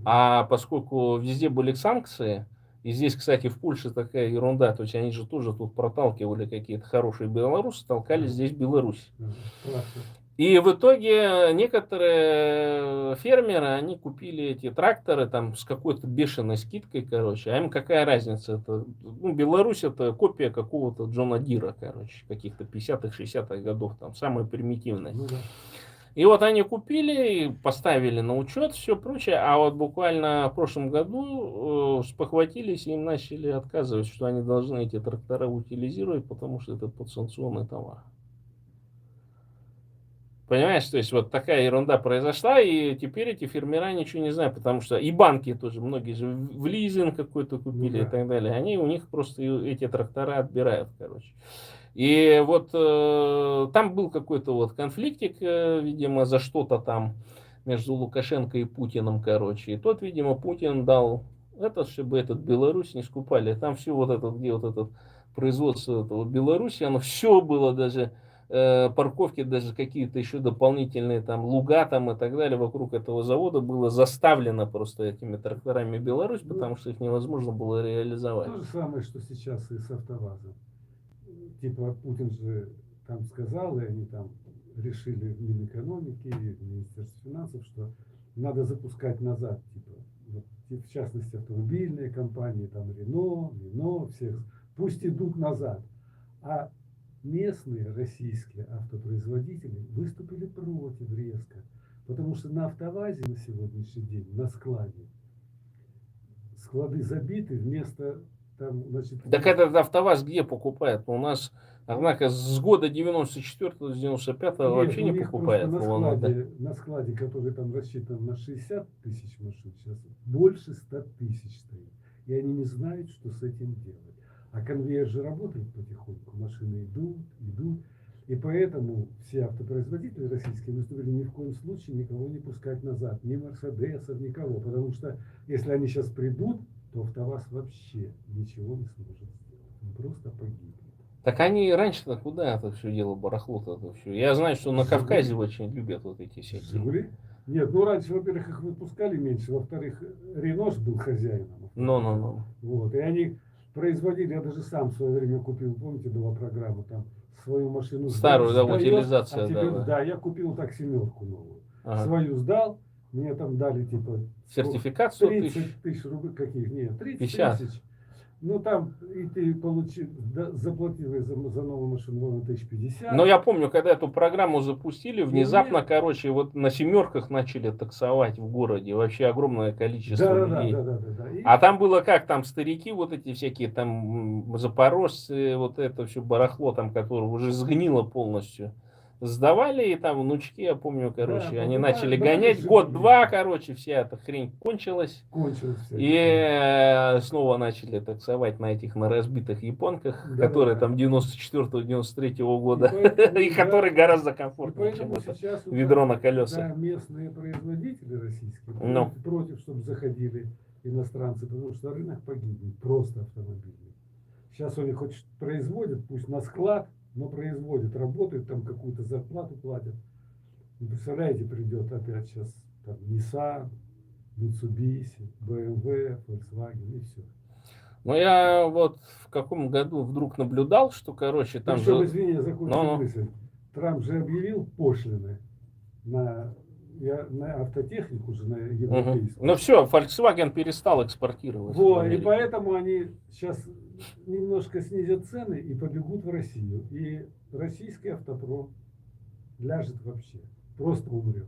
А поскольку везде были санкции, и здесь, кстати, в Польше такая ерунда, то есть они же тоже тут проталкивали какие-то хорошие белорусы, толкали здесь Беларусь. Трактор. И в итоге некоторые фермеры, они купили эти тракторы там с какой-то бешеной скидкой, короче. А им какая разница? Это, ну, Беларусь это копия какого-то Джона Дира, короче, каких-то 50-х, 60-х годов, там, самая примитивная. Ну да. И вот они купили, и поставили на учет, все прочее, а вот буквально в прошлом году спохватились и им начали отказывать, что они должны эти трактора утилизировать, потому что это подсанкционный товар. Понимаешь, то есть вот такая ерунда произошла, и теперь эти фермера ничего не знают, потому что и банки тоже, многие же в лизинг какой-то купили, Ну да. и так далее, они у них просто эти трактора отбирают, короче. И вот там был какой-то вот конфликтик, видимо, за что-то там между Лукашенко и Путиным, короче. И тот, видимо, Путин дал это, чтобы этот Беларусь не скупали. Там все вот это, где вот это производство этого Беларуси, оно все было даже парковки, даже какие-то еще дополнительные там луга там и так далее вокруг этого завода было заставлено просто этими тракторами Беларусь, потому что их невозможно было реализовать. То же самое, что сейчас и с АвтоВАЗом. Типа Путин же там сказал, и они там решили в Минэкономике и в Министерстве финансов, что надо запускать назад, типа, вот, в частности, автомобильные компании, там Рено, всех, пусть идут назад. А местные российские автопроизводители выступили против резко, потому что на АвтоВАЗе на сегодняшний день, на складе, склады забиты, вместо там, значит... Так этот АвтоВАЗ где покупает? У нас, однако, с года 94-го, с 95-го вообще у не них покупает. просто Улан-Удэ. на складе, который там рассчитан на 60 тысяч машин, сейчас больше 100 тысяч стоит. И они не знают, что с этим делать. А конвейер же работает потихоньку, машины идут. И поэтому все автопроизводители российские выступили ни в коем случае никого не пускать назад. Ни Мерседесов, никого. Потому что если они сейчас придут, то АвтоВАЗ вообще ничего не сможет сделать. Он просто погибнет. Так они раньше-то куда это все дело, барахло-то это все? Я знаю, что на Кавказе очень любят вот эти всякие. «Жигули»? Нет, ну раньше, во-первых, их выпускали меньше, во-вторых, Рено ж был хозяином. Ну. Вот, и они производили, я даже сам в свое время купил, помните, была программа, там, свою машину Старую, да, сдаёшь, утилизация, а тебе, да. да, я купил так семерку новую. Ага. Свою сдал, мне там дали, типа, Сертификат 100 30 тысяч. тысяч рублей, каких, нет, 30 50. тысяч. Ну, там, и ты получил, заплатил за новую машину ровно 1050. Но я помню, когда эту программу запустили, внезапно, мне- короче, вот на семерках начали таксовать в городе. Вообще огромное количество людей. Да. И- А там было как, там старики вот эти всякие, там запорожцы, вот это все барахло, там, которое уже сгнило полностью. Сдавали, и там внучки, я помню, короче, Да, они да, начали да, гонять. да, Год-два, короче, вся эта хрень кончилась. Кончилось всё. И снова начали таксовать на этих, на разбитых японках, Да, которые да. там 94-93 года, поэтому, и да, которые гораздо и комфортнее, чем поэтому это сейчас вот ведро так, на колесах. да, местные производители российские Ну. против, чтобы заходили иностранцы, потому что рынок погибнет, просто автомобильный. Сейчас они хоть производят, пусть на склад, но производят, работают, там какую-то зарплату платят. Вы представляете, придет опять сейчас там Nissan, Mitsubishi, BMW, Volkswagen и все. Но я вот в каком году вдруг наблюдал, что, короче, там Причем, же... извини, я закончу Ну. мысль. Трамп же объявил пошлины на автотехнику, уже на европейскую. Ну все, Volkswagen перестал экспортировать. в Вот, и Америку. поэтому они сейчас немножко снизят цены и побегут в Россию. И российский автопром ляжет вообще, просто умрет.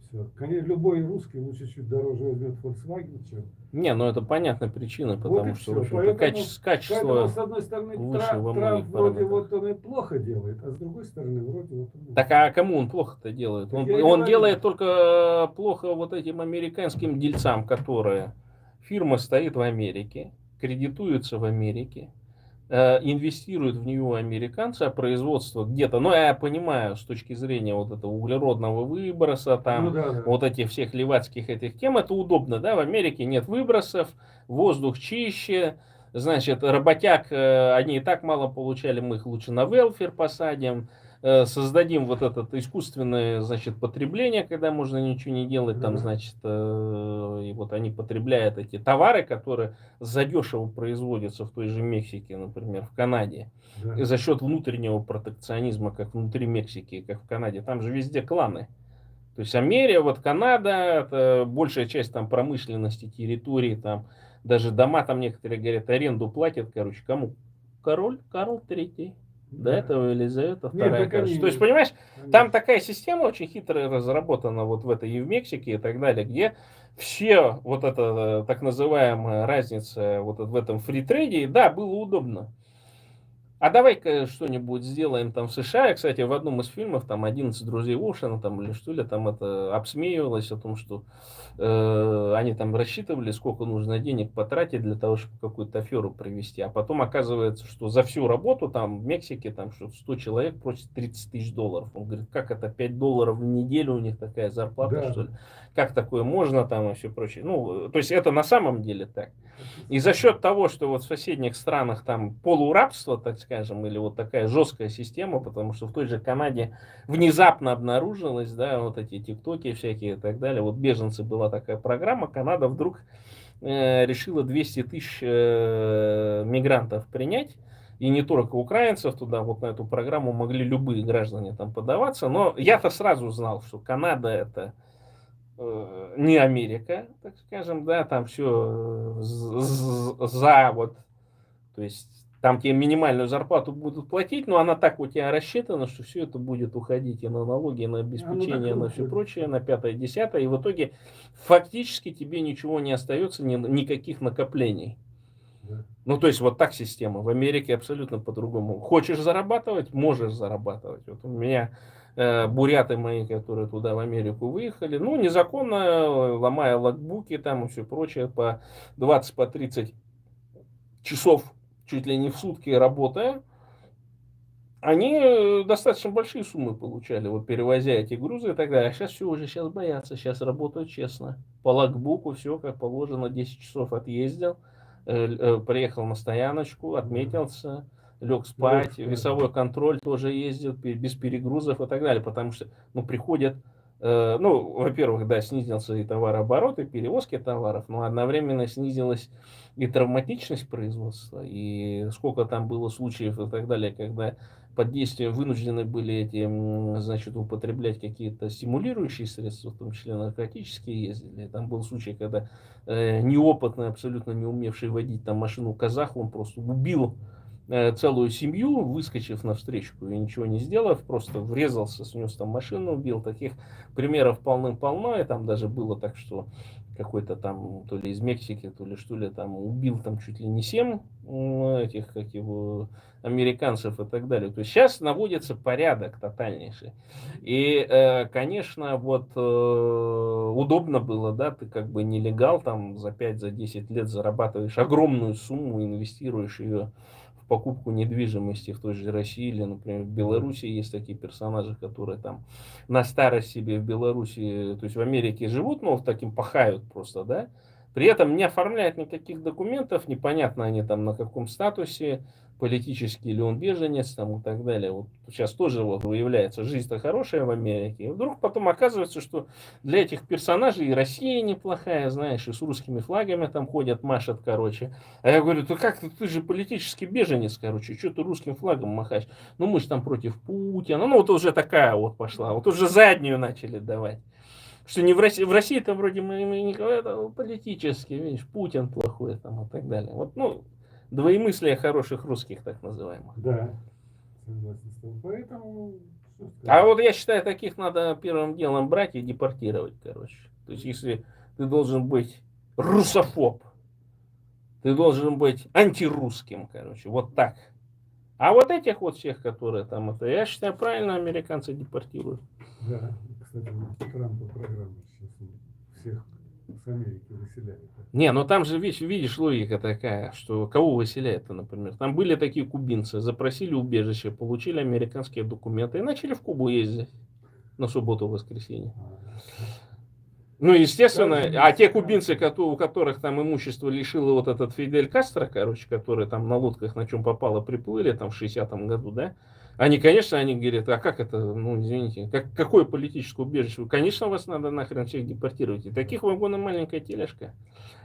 Все. Конечно, любой русский лучше чуть дороже возьмет Volkswagen, чем... Не, ну это понятная причина, Вот потому и что, всё. в общем-то, Поэтому, качество... с одной стороны, выше во Трамп многих вроде параметрах. вот он и плохо делает, а с другой стороны, вроде вот он... Так а кому он плохо-то делает? Так Он, я и он говорю. делает только плохо вот этим американским дельцам, которые... Фирма стоит в Америке, кредитуется в Америке, инвестируют в нее американцы, а производство где-то, ну я понимаю, с точки зрения вот этого углеродного выброса, там, Ну да. вот этих всех левацких этих тем, это удобно, да, в Америке нет выбросов, воздух чище, значит, работяг, они и так мало получали, мы их лучше на велфер посадим, создадим вот это искусственное, значит, потребление, когда можно ничего не делать, там, значит, и вот они потребляют эти товары, которые задешево производятся в той же Мексике, например, в Канаде, Да. и за счет внутреннего протекционизма, как внутри Мексики, как в Канаде, там же везде кланы. То есть Америка, вот Канада, это большая часть там промышленности, территории, там даже дома там некоторые говорят, аренду платят, короче, кому? Карл III. До этого Елизавета Нет, II. так короче. они- То есть, понимаешь, Конечно. там такая система очень хитрая разработана вот в этой и в Мексике и так далее, где все вот эта так называемая разница вот в этом фритрейде, да, было удобно. А давай-ка что-нибудь сделаем там в США. Я, кстати, в одном из фильмов, там, 11 друзей Оушена, там, или что ли, там это обсмеивалось о том, что они там рассчитывали, сколько нужно денег потратить для того, чтобы какую-то аферу провести. А потом оказывается, что за всю работу там в Мексике, там, что 100 человек просит $30 тысяч. Он говорит, как это, $5 в неделю у них такая зарплата, Да. что ли? Как такое можно там и все прочее. Ну, то есть это на самом деле так. И за счет того, что вот в соседних странах там полурабство, так скажем, или вот такая жесткая система, потому что в той же Канаде внезапно обнаружилось, да, вот эти тиктоки всякие и так далее, вот беженцы была такая программа, Канада вдруг решила 200 тысяч мигрантов принять, и не только украинцев туда, вот на эту программу могли любые граждане там подаваться, но я-то сразу знал, что Канада это не Америка, так скажем, да, там все за вот, то есть там тебе минимальную зарплату будут платить, но она так у тебя рассчитана, что все это будет уходить и на налоги, и на обеспечение, и на все прочее, на пятое, десятое, и в итоге фактически тебе ничего не остается, никаких накоплений. Да. Ну, то есть вот так система. В Америке абсолютно по-другому. Хочешь зарабатывать, можешь зарабатывать. Вот у меня буряты мои, которые туда в Америку выехали, ну, незаконно, ломая логбуки там и все прочее, по 20, по 30 часов чуть ли не в сутки работая, они достаточно большие суммы получали, вот перевозя эти грузы и так далее. А сейчас все уже, сейчас боятся, сейчас работают честно. По логбуку все как положено, 10 часов отъездил, приехал на стояночку, отметился, лег спать, весовой контроль тоже ездит, без перегрузов и так далее, потому что, ну, приходят, ну, во-первых, да, снизился и товарооборот, и перевозки товаров, но одновременно снизилась и травматичность производства, и сколько там было случаев и так далее, когда под действием вынуждены были эти, значит, употреблять какие-то стимулирующие средства, в том числе наркотические ездили. Там был случай, когда неопытный, абсолютно не умевший водить там машину казах, он просто убил целую семью, выскочив на встречку и ничего не сделав, просто врезался, снес там машину, убил. Таких примеров полным-полно, и там даже было так, что какой-то там, то ли из Мексики, то ли что ли, там убил там чуть ли не 7 этих, как его, американцев и так далее. То есть сейчас наводится порядок тотальнейший. И, конечно, вот удобно было, да, ты как бы нелегал, там за 5-10 лет зарабатываешь огромную сумму, инвестируешь ее в покупку недвижимости в той же России или, например, в Беларуси есть такие персонажи, которые там на старость себе в Беларуси, то есть в Америке живут, но в таким пахают просто, да, при этом не оформляют никаких документов, непонятно они там на каком статусе, политический или он беженец там и так далее. Вот сейчас тоже вот выявляется, жизнь-то хорошая в Америке. И вдруг потом оказывается, что для этих персонажей и Россия неплохая, знаешь, и с русскими флагами там ходят, машут, короче. А я говорю, как ты же политический беженец, короче, что ты русским флагом махаешь? Ну мы же там против Путина. Ну вот уже такая вот пошла, вот уже заднюю начали давать. Что не в России, в России-то вроде мы не говорим, политически, видишь, Путин плохой там и так далее. Вот, ну, двоемыслие хороших русских, так называемых. Да, согласен с тобой. Поэтому, что А сказать? вот я считаю, таких надо первым делом брать и депортировать, короче. То есть, если ты должен быть русофоб, ты должен быть антирусским, короче, вот так. А вот этих вот всех, которые там, это, я считаю, правильно американцы депортируют. Да, кстати, вот Трампа программа сейчас всех с Америки выселяет. Не, ну там же, видишь, логика такая, что кого выселяют-то, например. Там были такие кубинцы, запросили убежище, получили американские документы и начали в Кубу ездить на субботу-воскресенье. Ну, естественно, а те кубинцы, у которых там имущество лишило вот этот Фидель Кастро, короче, которые там на лодках на чем попало приплыли там в 60-м году, да, они, конечно, они говорят, а как это, ну, извините, какое политическое убежище? Конечно, вас надо нахрен всех депортировать. И таких вагонов маленькая тележка.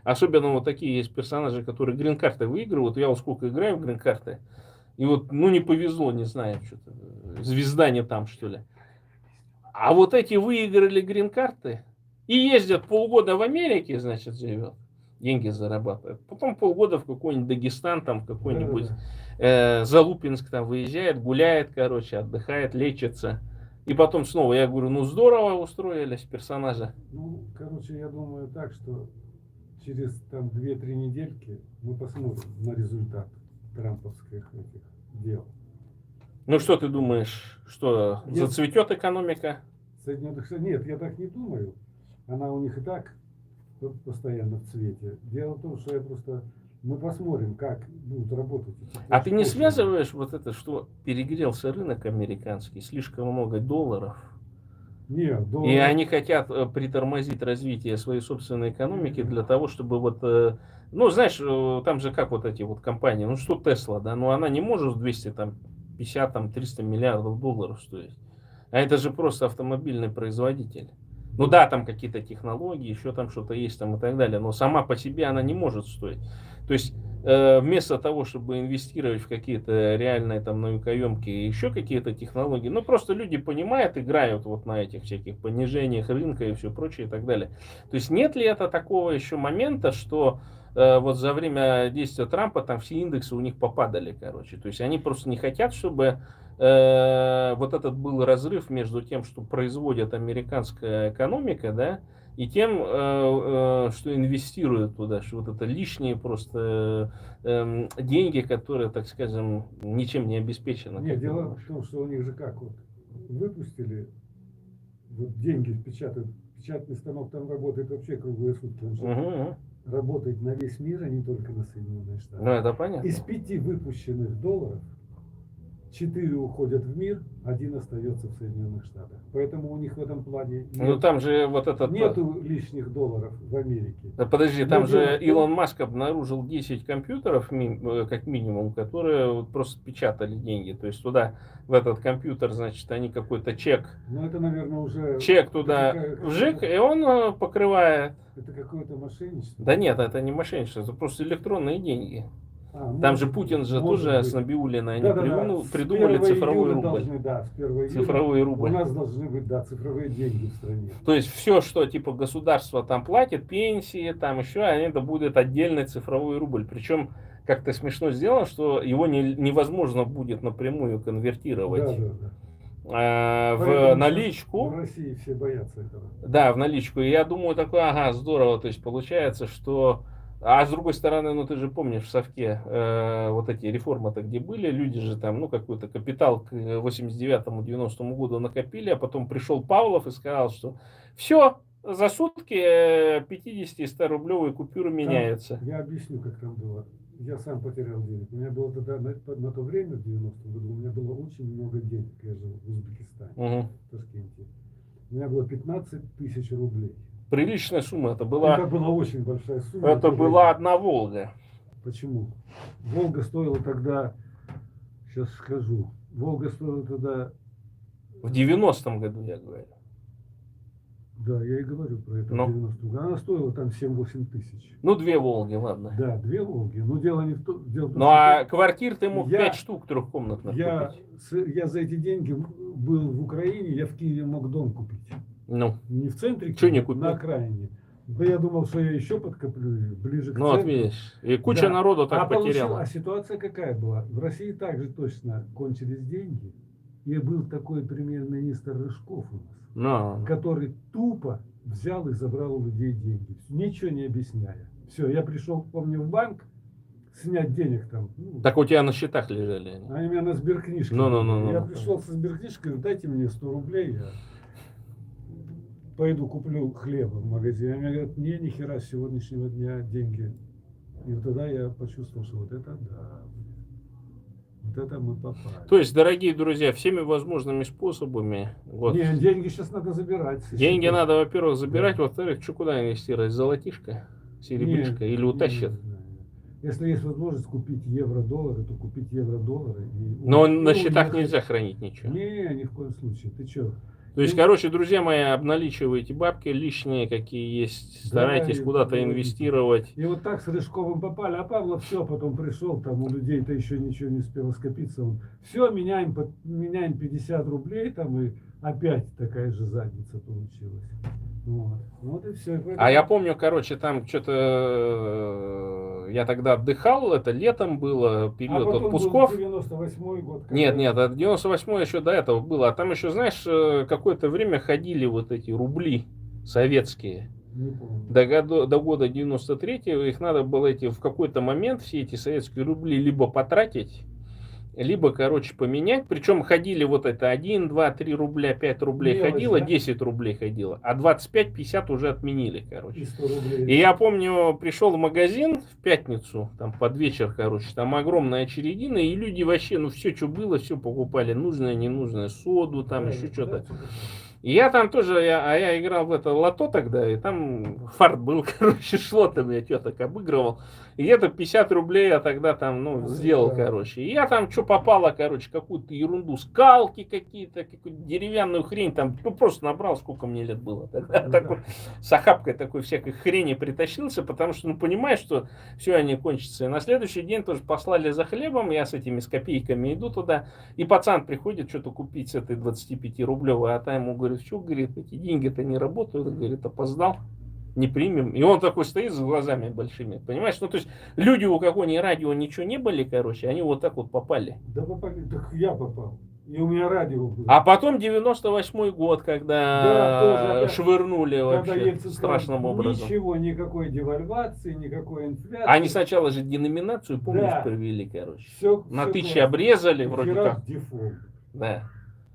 Особенно вот такие есть персонажи, которые грин-карты выигрывают. Я вот сколько играю в грин-карты, и вот, ну, не повезло, не знаю, что-то, звезда не там, что ли. А вот эти выиграли грин-карты и ездят полгода в Америке, значит, живет, деньги зарабатывают. Потом полгода в какой-нибудь Дагестан, там, в какой-нибудь Залупинск там выезжает, гуляет, короче, отдыхает, лечится. И потом снова, я говорю, ну здорово устроились персонажи. Ну, короче, я думаю так, что через там 2-3 недельки мы посмотрим на результат трамповских этих дел. Ну что ты думаешь, что зацветет экономика? Соединенных Штатов. Нет, я так не думаю. Она у них и так постоянно в цвете. Дело в том, что мы посмотрим, как будут работать. А ты не связываешь вот это, что перегрелся рынок американский, слишком много долларов? Нет, И они хотят притормозить развитие своей собственной экономики для того, чтобы вот, ну, знаешь, там же как вот эти вот компании, ну, что Тесла, да, ну, она не может 250, там, 300 миллиардов долларов стоить. А это же просто автомобильный производитель. Ну да, там какие-то технологии, еще там что-то есть там и так далее, но сама по себе она не может стоить. То есть вместо того, чтобы инвестировать в какие-то реальные там наукоемкие еще какие-то технологии, ну просто люди понимают, играют вот на этих всяких понижениях рынка и все прочее и так далее. То есть нет ли это такого еще момента, что вот за время действия Трампа там все индексы у них попадали, короче. То есть они просто не хотят, чтобы вот этот был разрыв между тем, что производит американская экономика, да, и тем, что инвестируют туда, что вот это лишние просто деньги, которые, так скажем, ничем не обеспечены. Нет, дело в том, что у них же как вот выпустили, вот деньги печатают, печатный станок там работает вообще круглые сутки. Он же работает на весь мир, а не только на Соединенные Штаты. Ну, это понятно. Из 5 выпущенных долларов 4 уходят в мир, 1 остается в Соединенных Штатах. Поэтому у них в этом плане Ну там же вот этот... нету лишних долларов в Америке. Да подожди, там Но же дело в том- Илон Маск обнаружил 10 компьютеров, как минимум, которые вот просто печатали деньги. То есть туда, в этот компьютер, значит, они какой-то чек Но это, наверное, уже... туда это вжик, и он покрывает. Это какое-то мошенничество. Да нет, это не мошенничество, это просто электронные деньги. А, Там же может Путин быть, же может тоже быть. с Набиуллиной, они Да-да-да. С придумали 1 цифровой июля рубль. Должны, да, с 1 июля Цифровой рубль. У нас должны быть, да, цифровые деньги в стране. То есть все, что типа государство там платит, пенсии, там еще, это будет отдельный цифровой рубль. Причем как-то смешно сделано, что его невозможно будет напрямую конвертировать Да. в Поэтому наличку. В России все боятся этого. Да, в наличку. И я думаю, такое, ага, здорово. То есть получается, что... А с другой стороны, ну ты же помнишь, в Совке вот эти реформы-то где были, люди же там, ну какой-то капитал к 89-90 году накопили, а потом пришел Павлов и сказал, что все, за сутки 50 и 100 рублевые купюры меняются. Я объясню, как там было. Я сам потерял денег. У меня было тогда, на то время, в 90-м году, у меня было очень много денег. Я жил в Узбекистане, в Ташкенте. У меня было 15 тысяч рублей. Приличная сумма это была. Это была очень большая сумма. Это была одна Волга. Почему? Волга стоила тогда, сейчас скажу, Волга стоила тогда... В 90-м году, я говорю. Да, я и говорю про это. Ну. В 90-м году. Она стоила там 7-8 тысяч. Ну, 2 Волги, ладно. Да, 2 Волги. Но дело не в том... Ну, а квартир ты мог 5 штук трехкомнатных я купить. за эти деньги был в Украине, я в Киеве мог дом купить. Ну. Не в центре Чё не Киева, купил? на окраине. Да я думал, что я еще подкоплю ближе к Ну, вот центру. видишь. И куча народу так потеряла. А ситуация какая была? В России также точно кончились деньги. И был такой премьер-министр Рыжков у нас, который тупо взял и забрал у людей деньги, ничего не объясняя. Все, я пришел, помню, в банк снять денег там. Так у тебя на счетах лежали они. Они у меня на сберкнижке. Я пришел со сберкнижкой, дайте мне 100 рублей, я пойду куплю хлеба в магазине. Они говорят, не, ни хера, с сегодняшнего дня деньги. И вот тогда я почувствовал, что вот это да. Вот это мы попали. То есть, дорогие друзья, всеми возможными способами. Вот. Не, деньги сейчас надо забирать. Деньги надо, во-первых, забирать, во-вторых, что куда инвестировать? Золотишко, серебришко или утащат? Если есть возможность купить евро-доллары, то купить евро-доллары. Но на счетах нельзя хранить ничего. Не, ни в коем случае. Ты что? То есть, короче, друзья мои, обналичивайте бабки лишние, какие есть, старайтесь куда-то инвестировать. И вот так с Рыжковым попали, а Павлов все, потом пришел, там у людей-то еще ничего не успело скопиться. Он, все, меняем 50 рублей, там и опять такая же задница получилась. Вот и все. А я помню, короче, там что-то я тогда отдыхал, это летом было, период отпусков. Был 98-й год. Нет, 98-й еще до этого было. А там еще, знаешь, какое-то время ходили вот эти рубли советские. Не помню. До года 93-го их надо было в какой-то момент все эти советские рубли либо потратить, либо, короче, поменять. Причем ходили вот это 1, 2, 3 рубля, 5 рублей Мелочь, ходило, да? 10 рублей ходило, а 25-50 уже отменили, короче. И 100 рублей. И я помню, пришел в магазин в пятницу, там под вечер, короче, там огромная очередина, и люди вообще, ну все, что было, все покупали, нужное, ненужное, соду, там еще что-то. И я там тоже, я играл в это лото тогда, и там фарт был, короче, шло там, я теток обыгрывал. И где-то 50 рублей я тогда там, ну, сделал, Да. короче. И я там что попало, короче, какую-то ерунду, скалки какие-то, какую-то деревянную хрень, там, ну, просто набрал, сколько мне лет было. Тогда Ну, такой, да. с охапкой такой всякой хрени притащился, потому что, ну, понимаешь, что все, они кончатся. И на следующий день тоже послали за хлебом, я с этими, с копейками иду туда, и пацан приходит что-то купить с этой 25-рублевой, а та ему говорит, что, говорит, эти деньги-то не работают, говорит, опоздал, не примем. И он такой стоит с глазами большими, понимаешь? Ну, то есть люди, у кого ни радио, ничего не были, короче, они вот так вот попали. Да попали, так я попал. И у меня радио было. А потом 98-й год, Да, тоже когда опять. швырнули Когда вообще Ельцин сказал, страшным образом. ничего, никакой девальвации, никакой инфляции. Они сначала же деноминацию, помнишь, Да. провели, короче. Все, На 1000 обрезали, вроде как. Дефолт. Да.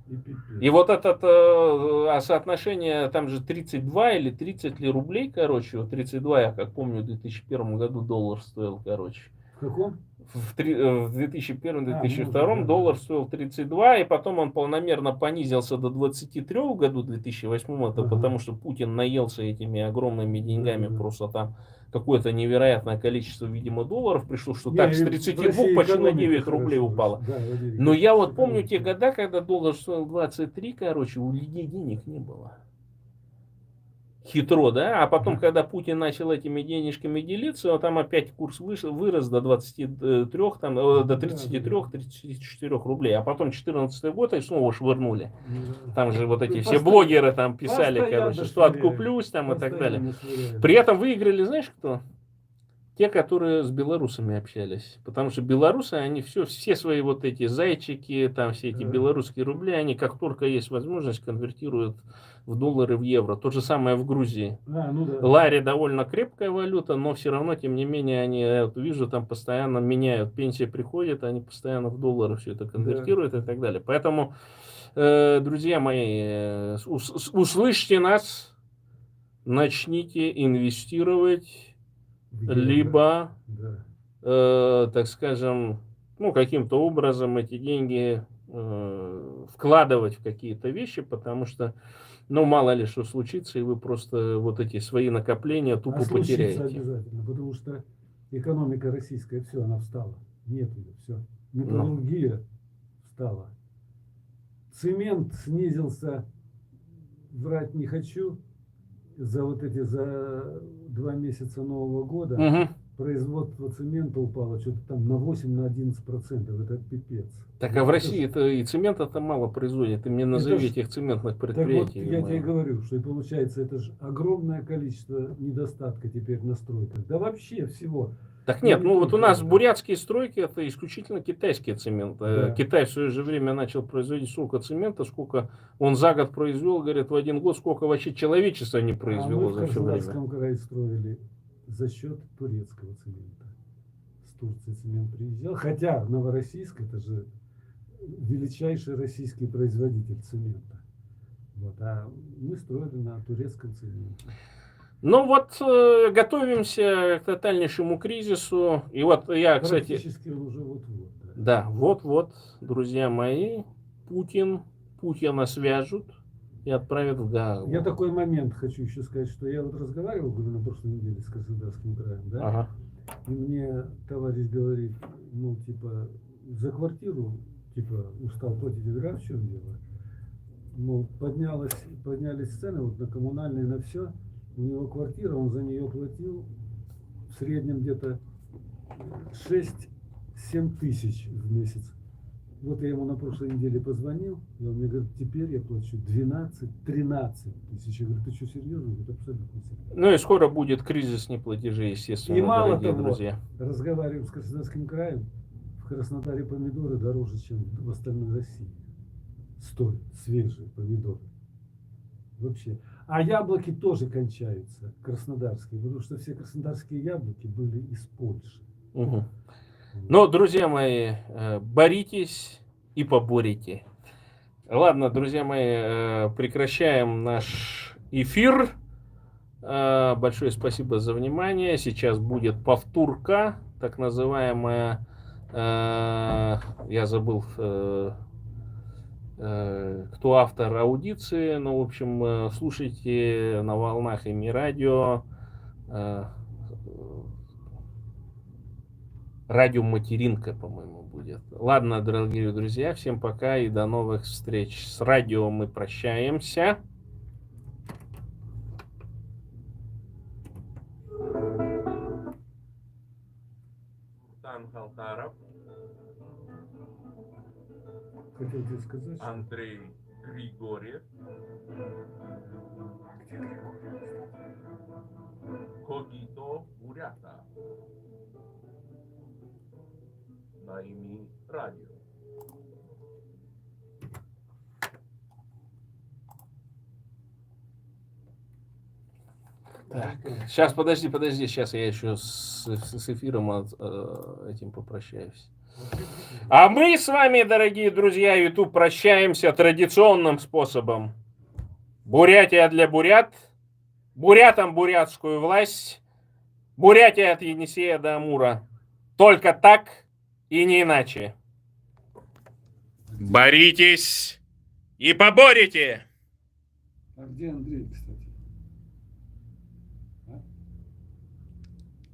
И пипец. И вот это соотношение, там же 32 или 30 ли рублей, короче, вот 32, я как помню, в 2001 году доллар стоил, короче. В каком? В 2001-2002 да, доллар да. стоил 32, и потом он планомерно понизился до 23 в году 2008, это Ага. потому что Путин наелся этими огромными деньгами, Да. просто там какое-то невероятное количество, видимо, долларов пришло, что Не, так с и в 32 России почти на экономика 9 рублей хорошо упало. росла. Да, в Америке Но я вот помню экономика. те года, когда доллар стоил 23, короче, у людей денег не было. Хитро, да? А потом, Ага. когда Путин начал этими денежками делиться, там опять курс вырос до 23, там, до 33-34 рублей. А потом 14 год и снова швырнули. Да. Там же вот эти все Постоянно- блогеры там писали, постоянно короче, что швыряют. откуплюсь там и так далее. Постоянно швыряют. При этом выиграли, знаешь кто? Те, которые с белорусами общались. Потому что белорусы, они все свои вот эти зайчики, там все эти Да. белорусские рубли, они как только есть возможность, конвертируют в доллары, в евро. То же самое в Грузии. Ну да. Лари довольно крепкая валюта, но все равно, тем не менее, они, я вот вижу, там постоянно меняют. Пенсия приходит, они постоянно в доллары все это конвертируют и так далее. Поэтому, друзья мои, услышьте нас, начните инвестировать, В евро. либо, Да. так скажем, ну, каким-то образом эти деньги вкладывать в какие-то вещи, потому что, ну, мало ли что случится, и вы просто вот эти свои накопления тупо Случится потеряете. обязательно, потому что экономика российская, все, она встала. Нет ее, все. Металлургия встала. Цемент снизился, врать не хочу, за 2 месяца Нового года Мгм. производство цемента упало что-то там на 8-11%. Это пипец. Так а в России-то и цемента-то мало производят. Ты мне назови ж- этих цементных Так вот, предприятий. я тебе ё-моё. говорю, что и получается, это же огромное количество недостатка теперь на стройках. Да вообще всего. Так нет, не ну вот у только нас это. бурятские стройки это исключительно китайский цемент. Да. Китай в свое же время начал производить столько цемента, сколько он за год произвел, говорит, в один год, сколько вообще человечество не А мы произвело в за все время. Краснодарском крае строили за счет турецкого цемента. С Турции цемент приезжал. Хотя Новороссийск это же величайший российский производитель цемента. Вот, а мы строили на турецком цементе. Ну вот, готовимся к тотальнейшему кризису. И вот я, кстати, Практически он уже вот-вот. да, вот-вот, друзья мои, Путина свяжут и отправят в Гаагу. Я такой момент хочу еще сказать, что я вот разговаривал, говорю, на прошлой неделе с Краснодарским краем, да? Ага. И мне товарищ говорит, ну, типа, за квартиру, типа, устал платить. Я говорю, а в чем дело? Мол, поднялись цены вот на коммунальные, на все. У него квартира, он за нее платил в среднем где-то 6-7 тысяч в месяц. Вот я ему на прошлой неделе позвонил, и он мне говорит, теперь я плачу 12-13 тысяч. Я говорю, ты что, серьезно? Он говорит, абсолютно серьезно. Ну и скоро будет кризис неплатежей, естественно, И мало дорогие того, друзья. разговариваю с Краснодарским краем, в Краснодаре помидоры дороже, чем в остальной России. Стоят свежие помидоры. Вообще. А яблоки тоже кончаются, краснодарские, потому что все краснодарские яблоки были из Польши. Угу. Но, друзья мои, боритесь и поборите. Ладно, друзья мои, прекращаем наш эфир. Большое спасибо за внимание. Сейчас будет повторка, так называемая, я забыл кто автор аудиции. Ну, в общем, слушайте на волнах ими радио. Радио Материнка, по-моему, будет. Ладно, дорогие друзья, всем пока и до новых встреч. С радио мы прощаемся. Зуртан Халтаров, Хотел тебе сказать, что Андрей Григорьев, Когито Бурята. На ими радио. Так, сейчас, подожди, сейчас я еще с эфиром этим попрощаюсь. А мы с вами, дорогие друзья, YouTube, прощаемся традиционным способом. Бурятия для бурят, бурятам бурятскую власть, Бурятия от Енисея до Амура. Только так и не иначе. Боритесь и поборете! а где Андрей, кстати?